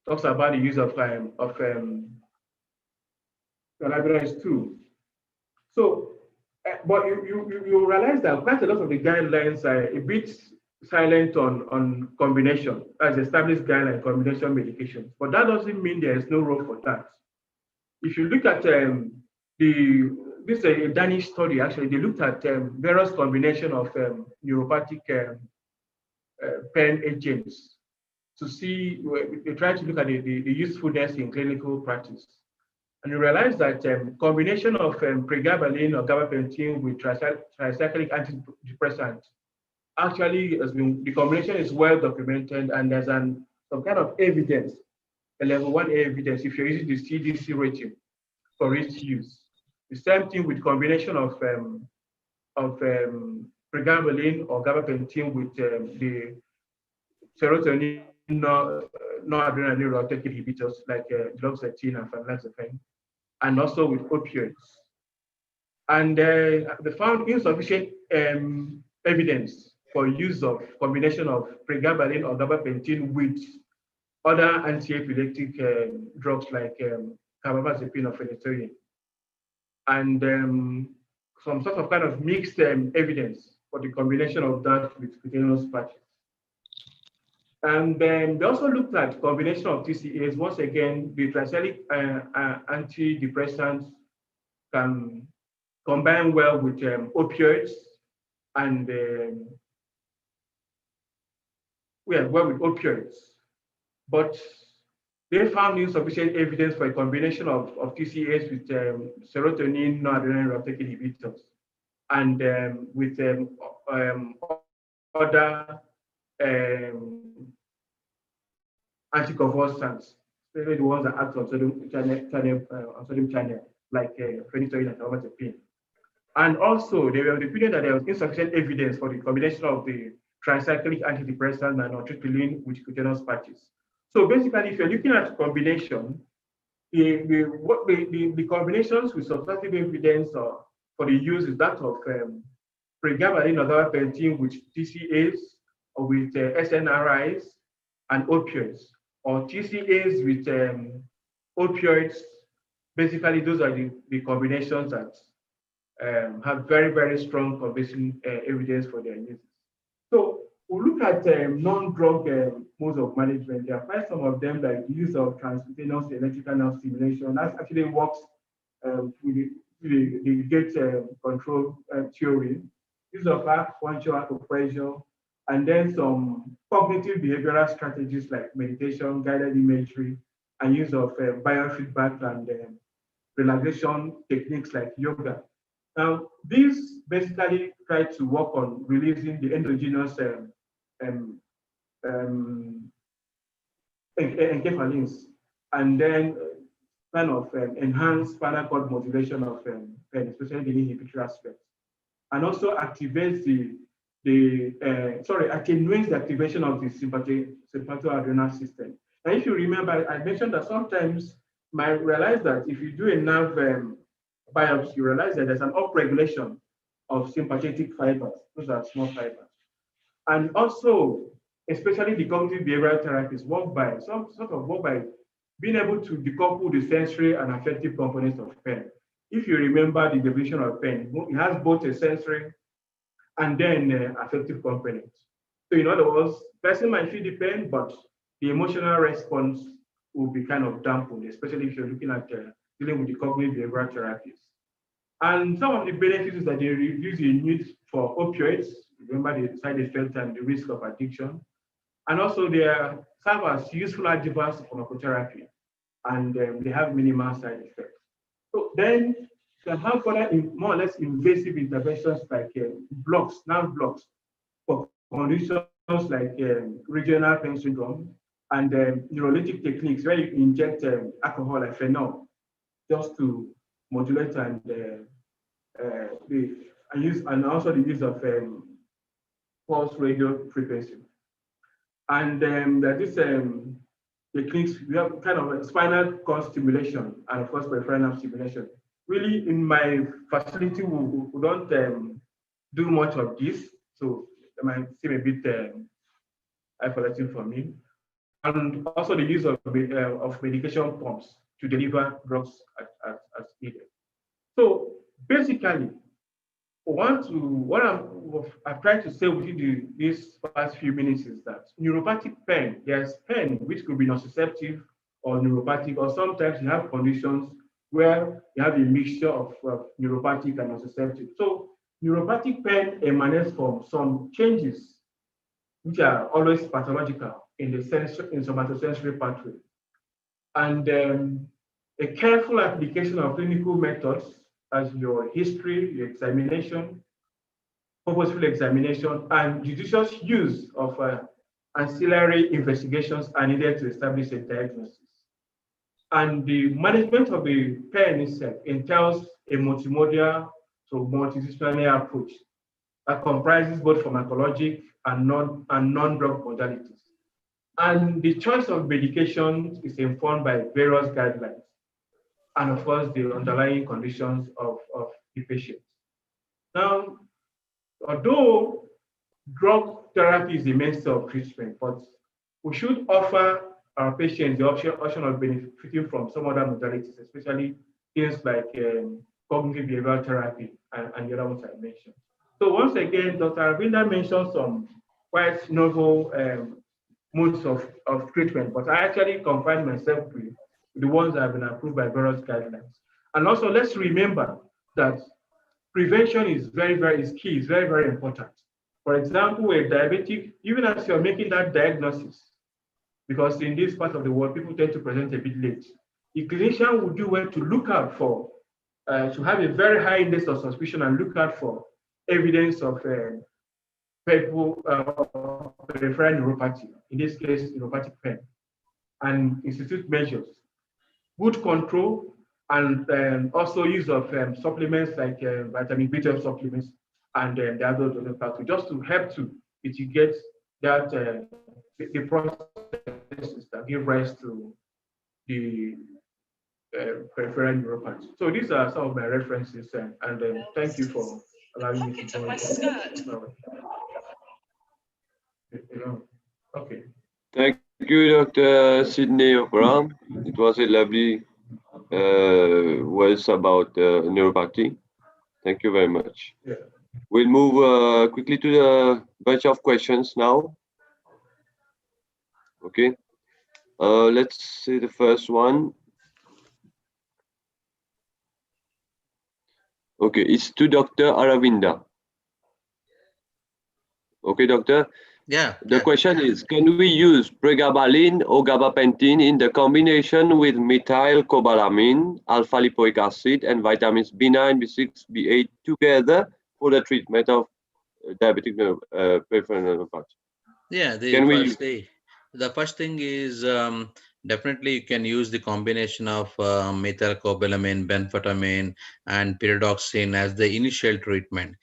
talks about the use of cannabinoids too. So, but you realize that quite a lot of the guidelines are a bit silent on combination, as established guideline combination medication. But that doesn't mean there is no role for that. If you look at this is a Danish study, actually, they looked at various combination of neuropathic pain agents to see, they try to look at the usefulness in clinical practice. And you realize that combination of pregabalin or gabapentin with tricyclic antidepressant actually has been, the combination is well documented, and there's some kind of evidence, a level 1 evidence, if you're using the CDC rating for its use. The same thing with combination of pregabalin or gabapentin with the serotonin noradrenaline neuroreuptake inhibitors like duloxetine and phenylnephrine, and also with opioids. And they found insufficient evidence for use of combination of pregabalin or gabapentin with other anti-epileptic drugs like carbamazepine or phenytoin. And some sort of kind of mixed evidence for the combination of that with cutaneous patches. And then they also looked at combination of TCAs. Once again, the tricyclic antidepressants can combine well with opioids, and well with opioids. But they found insufficient evidence for a combination of TCAs with serotonin noradrenaline reuptake inhibitors, and with other anticonvulsants, especially the ones that act on sodium channel, like phenytoin and carbamazepine. And also, they were of the opinion that there was insufficient evidence for the combination of the tricyclic antidepressant and nortriptyline with cutaneous patches. So basically, if you're looking at combination, the combinations with substantive evidence for the use is that of pregabalin or gabapentin with TCAs, or with SNRIs and opioids, or TCAs with opioids. Basically, those are the combinations that have very, very strong convincing evidence for their uses. So we look at non-drug modes of management. There are quite some of them, like the use of transcutaneous electrical nerve stimulation. That actually works with the gate control theory. Use of acupuncture, acupressure, and then some cognitive behavioral strategies like meditation, guided imagery, and use of biofeedback and relaxation techniques like yoga. Now, these basically try to work on releasing the endogenous enkephalins, and then kind of enhance spinal cord modulation of pain, especially the inhibitory aspect, and also activates attenuates the activation of the sympathoadrenal system. And if you remember, I mentioned that sometimes you might realize that if you do a nerve biopsy, you realize that there's an upregulation of sympathetic fibers. Those are small fibers. And also, especially the cognitive behavioral therapies work by being able to decouple the sensory and affective components of pain. If you remember the definition of pain, it has both a sensory and then affective component. So in other words, person might feel the pain, but the emotional response will be kind of dampened, especially if you're looking at dealing with the cognitive behavioral therapies. And some of the benefits is that they reduce the need for opioids. Remember the side effects and the risk of addiction. And also they serve as useful adjuvants for pharmacotherapy, and they have minimal side effects. So then You can have other more or less invasive interventions like blocks, nerve blocks, for conditions like regional pain syndrome and neurolytic techniques where you inject alcohol like phenol just to modulate and also the use of pulse radio frequency. And there's this techniques, we have kind of a spinal cord stimulation and of course peripheral nerve stimulation. Really, in my facility, we don't do much of this, so it might seem a bit isolating for me. And also the use of medication pumps to deliver drugs as needed. So basically, what I've tried to say within these past few minutes is that neuropathic pain, there's pain which could be nociceptive or neuropathic, or sometimes you have conditions where you have a mixture of neuropathic and nociceptive. So neuropathic pain emanates from some changes which are always pathological in the somatosensory pathway. And a careful application of clinical methods as your history, your examination, purposeful examination, and judicious use of ancillary investigations are needed to establish a diagnosis. And the management of the pain itself entails a multimodal, so multidisciplinary approach that comprises both pharmacologic and non-drug modalities. And the choice of medication is informed by various guidelines and of course the underlying conditions of the patient. Now, although drug therapy is the mainstay of treatment, but we should offer our patients the option of benefiting from some other modalities, especially things like cognitive behavioral therapy and the other ones I mentioned. So once again, Dr. Aravinda mentioned some quite novel modes of treatment, but I actually confined myself to the ones that have been approved by various guidelines. And also, let's remember that prevention is is key, is very, very important. For example, a diabetic, even as you're making that diagnosis, because in this part of the world, people tend to present a bit late, the clinician would do well to look out for, to have a very high index of suspicion and look out for evidence of peripheral neuropathy, in this case, neuropathic pain, and institute measures, good control, and also use of supplements like vitamin B12 supplements and the other pathway, just to help to mitigate that the processes that give rise to the peripheral neuropathy. So these are some of my references, and thank you for allowing me to join. Okay. Thank you, Dr. Sidney Opera. It was a lovely words about neuropathy. Thank you very much. Yeah. We'll move quickly to the bunch of questions now. Okay. Let's see the first one. Okay, it's to Dr. Aravinda. Okay, doctor. Yeah. The question is, can we use pregabalin or gabapentin in the combination with methylcobalamin, alpha lipoic acid, and vitamins B9, B6, B8 together for the treatment of diabetic peripheral neuropathy? Yeah, the first thing is definitely you can use the combination of methylcobalamin, benfotiamine, and pyridoxine as the initial treatment,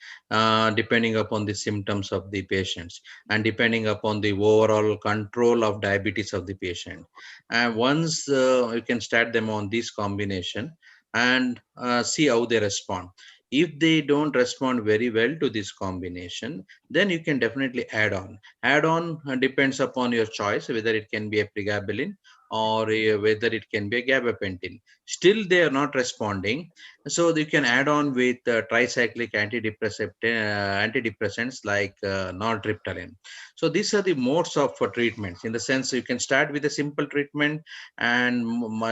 depending upon the symptoms of the patients and depending upon the overall control of diabetes of the patient. And once you can start them on this combination and see how they respond. If they don't respond very well to this combination, then you can definitely add on. Add on depends upon your choice, whether it can be a pregabalin or whether it can be a gabapentin. Still, they are not responding. So you can add on with tricyclic antidepressants like nortriptyline. So these are the modes of treatments. In the sense, you can start with a simple treatment, and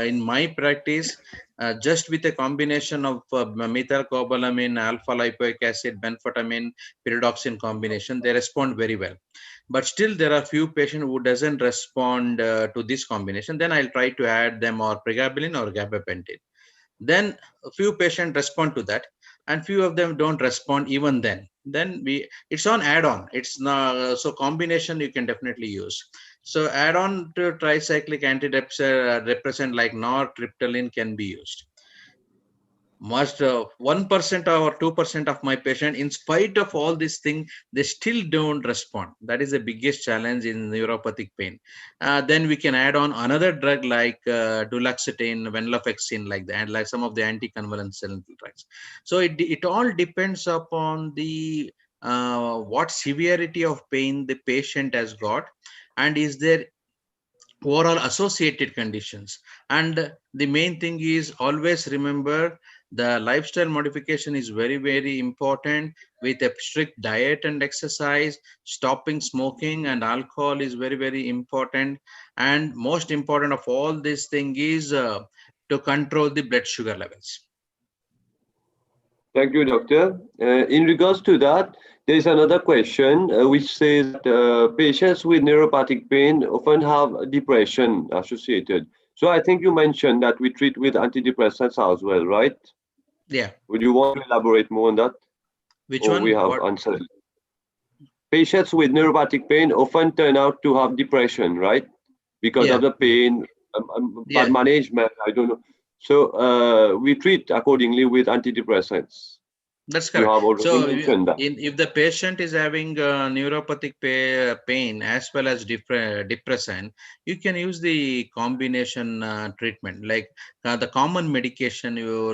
in my practice, just with a combination of methylcobalamin, alpha lipoic acid, benfotiamine, pyridoxine combination, they respond very well. But still, there are few patients who doesn't respond to this combination. Then I'll try to add them or pregabalin or gabapentin. Then a few patients respond to that, and few of them don't respond even then. Then it's on add-on. It's not so combination you can definitely use. So add-on to tricyclic antidepressant like nortriptyline can be used. Most 1% or 2% of my patient, in spite of all these things, they still don't respond. That is the biggest challenge in neuropathic pain. Then we can add on another drug like duloxetine, venlafaxine, like that, and like some of the anticonvulsant drugs. So it all depends upon the what severity of pain the patient has got, and is there overall associated conditions. And the main thing is always remember the lifestyle modification is very, very important, with a strict diet and exercise. Stopping smoking and alcohol is very, very important. And most important of all this thing is to control the blood sugar levels. Thank you, doctor. In regards to that, there is another question which says that patients with neuropathic pain often have depression associated. So I think you mentioned that we treat with antidepressants as well, right? Yeah. Would you want to elaborate more on that? Which or one? We have answered. Patients with neuropathic pain often turn out to have depression, right? Because of the pain, bad management, I don't know. So we treat accordingly with antidepressants. That's correct. So if the patient is having neuropathic pain as well as depression, you can use the combination treatment, like the common medication you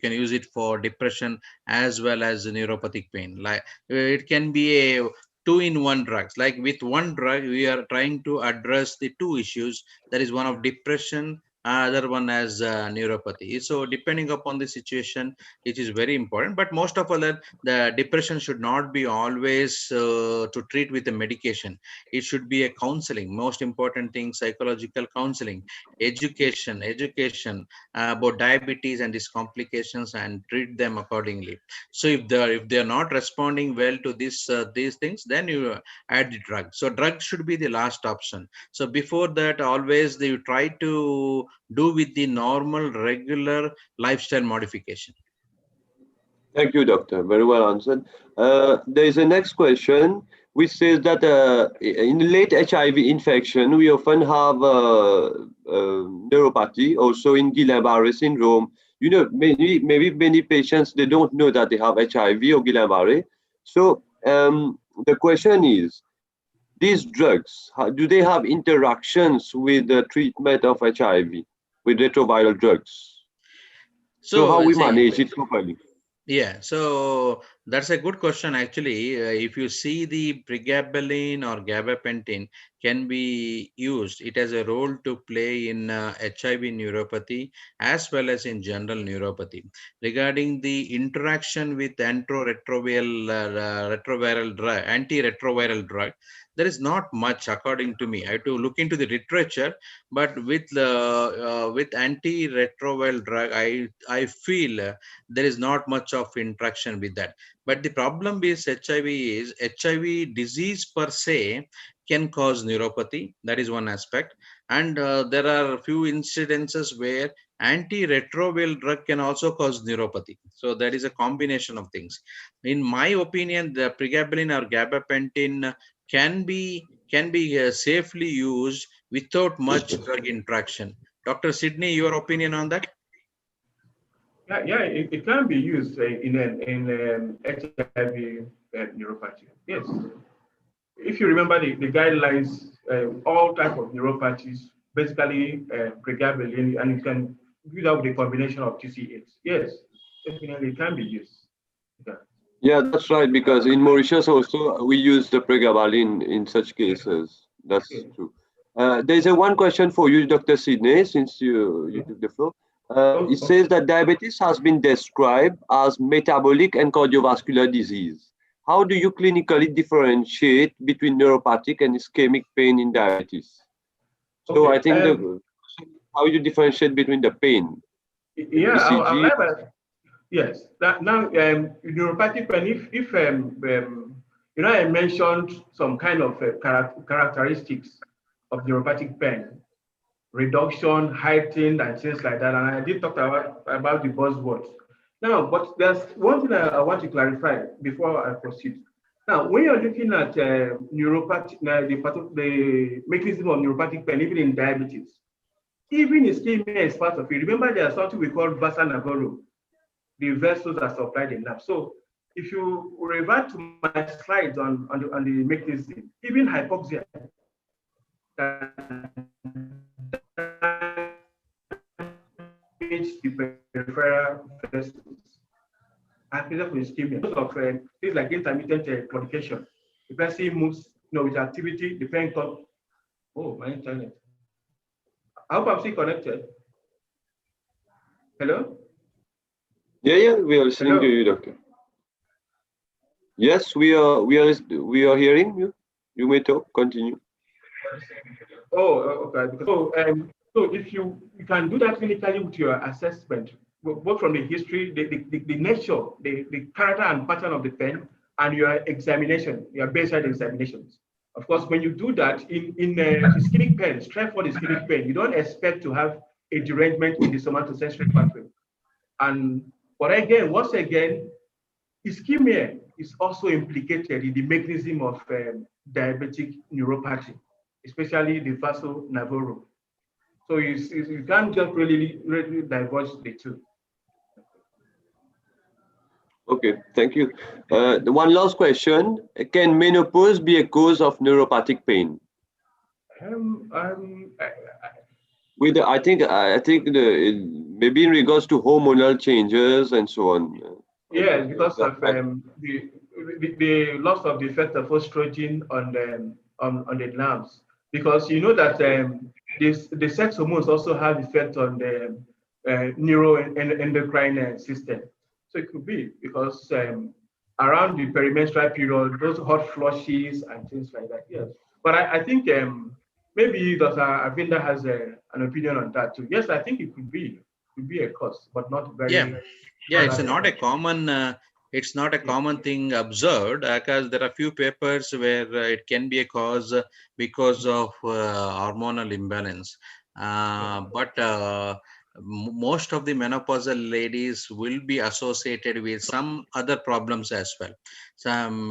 can use it for depression as well as neuropathic pain. Like it can be a 2-in-1 drugs. Like with one drug, we are trying to address the two issues. That is one of depression, other one as neuropathy. So depending upon the situation, it is very important. But most of all, the depression should not be always to treat with a medication. It should be a counseling. Most important thing, psychological counseling, education about diabetes and its complications, and treat them accordingly. So if they're not responding well to these things, then you add the drug. So drug should be the last option. So before that, always they try to do with the normal regular lifestyle modification. Thank you, doctor. Very well answered. There is a next question which says that in late HIV infection, we often have neuropathy, also in Guillain-Barré syndrome. You know, maybe many patients, they don't know that they have HIV or Guillain-Barré. So the question is, these drugs, do they have interactions with the treatment of HIV, with retroviral drugs? So how we manage it properly? Yeah, so that's a good question. Actually, if you see the pregabalin or gabapentin can be used, it has a role to play in HIV neuropathy as well as in general neuropathy. Regarding the interaction with antiretroviral drug, there is not much, according to me. I have to look into the literature, but with antiretroviral drug, I feel there is not much of interaction with that. But the problem is HIV disease per se can cause neuropathy. That is one aspect. And there are a few incidences where antiretroviral drug can also cause neuropathy. So that is a combination of things. In my opinion, the pregabalin or gabapentin can be safely used without much drug interaction. Dr. Sidney, your opinion on that? Yeah, it can be used in HIV neuropathy. Yes. If you remember the guidelines, all type of neuropathies, basically pregabalin, and you can use out the combination of TCH. Yes, definitely it can be used. Yeah, that's right, because in Mauritius also we use the pregabalin in such cases. That's true. There's one question for you, Dr. Sidney, since you took the floor. It says that diabetes has been described as metabolic and cardiovascular disease. How do you clinically differentiate between neuropathic and ischemic pain in diabetes? So I think how you differentiate between the pain? Yeah, yes. Now, neuropathic pain, if I mentioned some kind of characteristics of neuropathic pain. reduction, heightened, and things like that. And I did talk about the buzzwords. Now, but there's one thing I want to clarify before I proceed. Now, when you're looking at neuropathy, the mechanism of neuropathic pain, even in diabetes, even ischemia is part of it. Remember, there's something we call vasa nervorum, the vessels that supply the nerve. So, if you revert to my slides on the mechanism, even hypoxia the peripheral vessels. Happiness with ischemia. Most of things like intermittent claudication. The person moves, with activity, depending on. Oh, my internet. I hope I'm still connected. Hello? Yeah, we are listening to you, doctor. Yes, we are hearing you. You may talk. Continue. Oh, okay. So if you can do that clinically with your assessment, both from the history, the nature, the character and pattern of the pain, and your examination, your baseline examinations. Of course, when you do that in ischemic pain, straightforward ischemic pain, you don't expect to have a derangement in the somatosensory pathway. But again, once again, ischemia is also implicated in the mechanism of diabetic neuropathy, especially the vasa nervorum. So you can't just really diverge the two. Okay, thank you. The one last question: can menopause be a cause of neuropathic pain? I think maybe in regards to hormonal changes and so on. Yes, because of the loss of the effect of estrogen on the nerves. Because you know that the sex hormones also have effect on the neuroendocrine system. So it could be because around the perimenstrual period, those hot flushes and things like that. Yes, but I think maybe Dr. Avinda has an opinion on that too. Yes, I think it could be a cause, but not very. Yeah, it's not a common. It's not a common thing observed because there are few papers where it can be a cause because of hormonal imbalance. But most of the menopausal ladies will be associated with some other problems as well. Some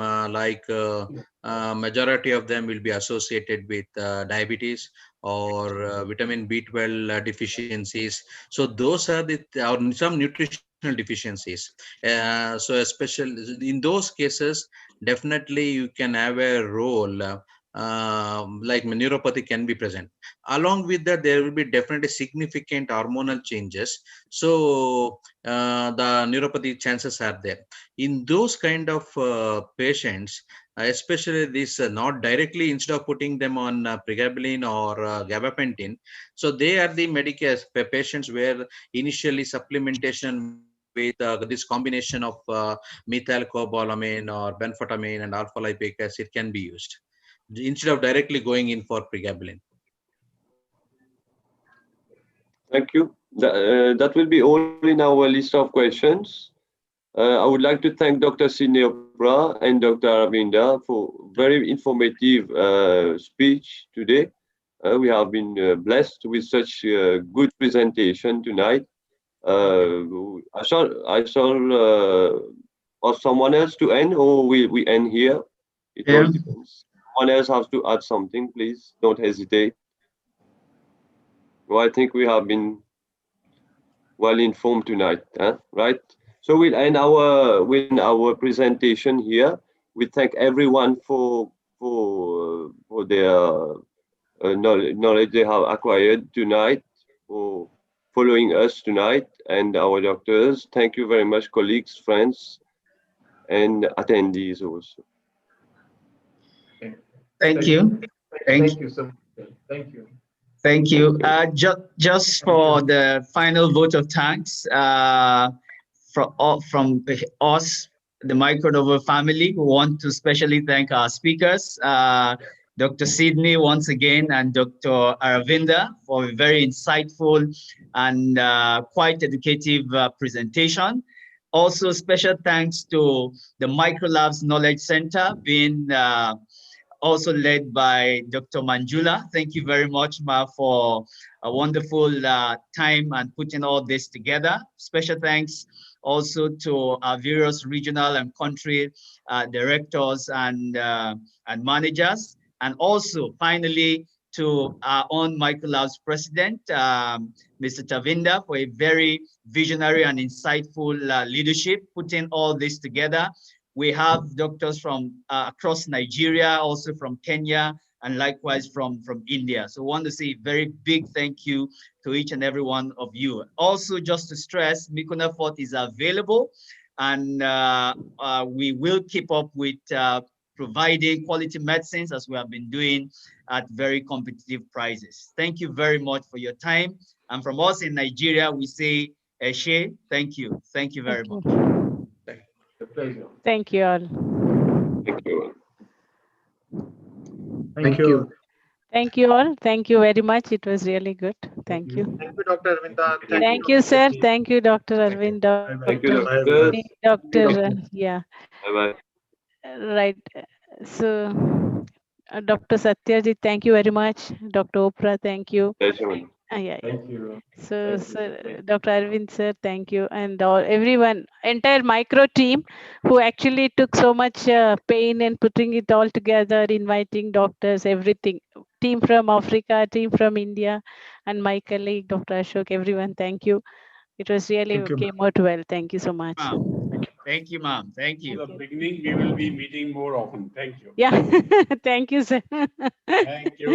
majority of them will be associated with diabetes or vitamin B12 deficiencies. So those are or some nutritional deficiencies. So especially in those cases, definitely you can have a role like neuropathy can be present. Along with that, there will be definitely significant hormonal changes. So the neuropathy chances are there. In those kind of patients, especially this not directly, instead of putting them on pregabalin or gabapentin, so they are the patients where initially supplementation with this combination of methylcobalamin or benfotiamine and alpha lipoic acid can be used instead of directly going in for pregabalin. Thank you. That will be all in our list of questions. I would like to thank Dr. Sidney Opra and Dr. Aravinda for very informative speech today. We have been blessed with such good presentation tonight. I shall ask someone else to end, or we end here. It all depends. Someone else has to add something, please. Don't hesitate. Well, I think we have been well informed tonight, right? So we'll end our presentation here. We thank everyone for their knowledge they have acquired tonight, for following us tonight, and our doctors. Thank you very much, colleagues, friends, and attendees also. Thank you. Thank you so much. Thank you. Thank you. Just for the final vote of thanks from us, the Micronovo family, we want to specially thank our speakers, Dr. Sidney once again, and Dr. Aravinda for a very insightful and quite educative presentation. Also, special thanks to the Microlabs Knowledge Center being also led by Dr. Manjula. Thank you very much, Ma, for a wonderful time and putting all this together. Special thanks also to our various regional and country directors and managers, and also finally to our own Microlabs president, Mr. Tavinda, for a very visionary and insightful leadership, putting all this together. We have doctors from across Nigeria, also from Kenya, and likewise from India. So I want to say a very big thank you to each and every one of you. Also, just to stress, Mikuna Fort is available, and we will keep up with providing quality medicines as we have been doing at very competitive prices. Thank you very much for your time. And from us in Nigeria, we say, Eshe, thank you. Thank you very much. A pleasure. Thank you all. Thank you. Thank you. Thank you all. Thank you very much. It was really good. Thank you. Thank you, Dr. Arvinda. Thank you, sir. Thank you, Dr. Thank you. Arvind. Thank you, Bye, doctors. Dr. Yeah. Bye-bye. Right. So, Dr. Satyajit, thank you very much. Dr. Oprah, thank you. Pleasure, madam. Yeah. Thank you. So, Thank you. sir, Dr. Arvind, sir, thank you. And all, everyone, entire micro team who actually took so much pain and putting it all together, inviting doctors, everything. Team from Africa, team from India, and my colleague, Dr. Ashok, everyone, thank you. It was really Thank you, came out well. Thank you so much. Thank you, ma'am. Thank you. In the beginning, we will be meeting more often. Thank you. Yeah, thank you, sir. Thank you.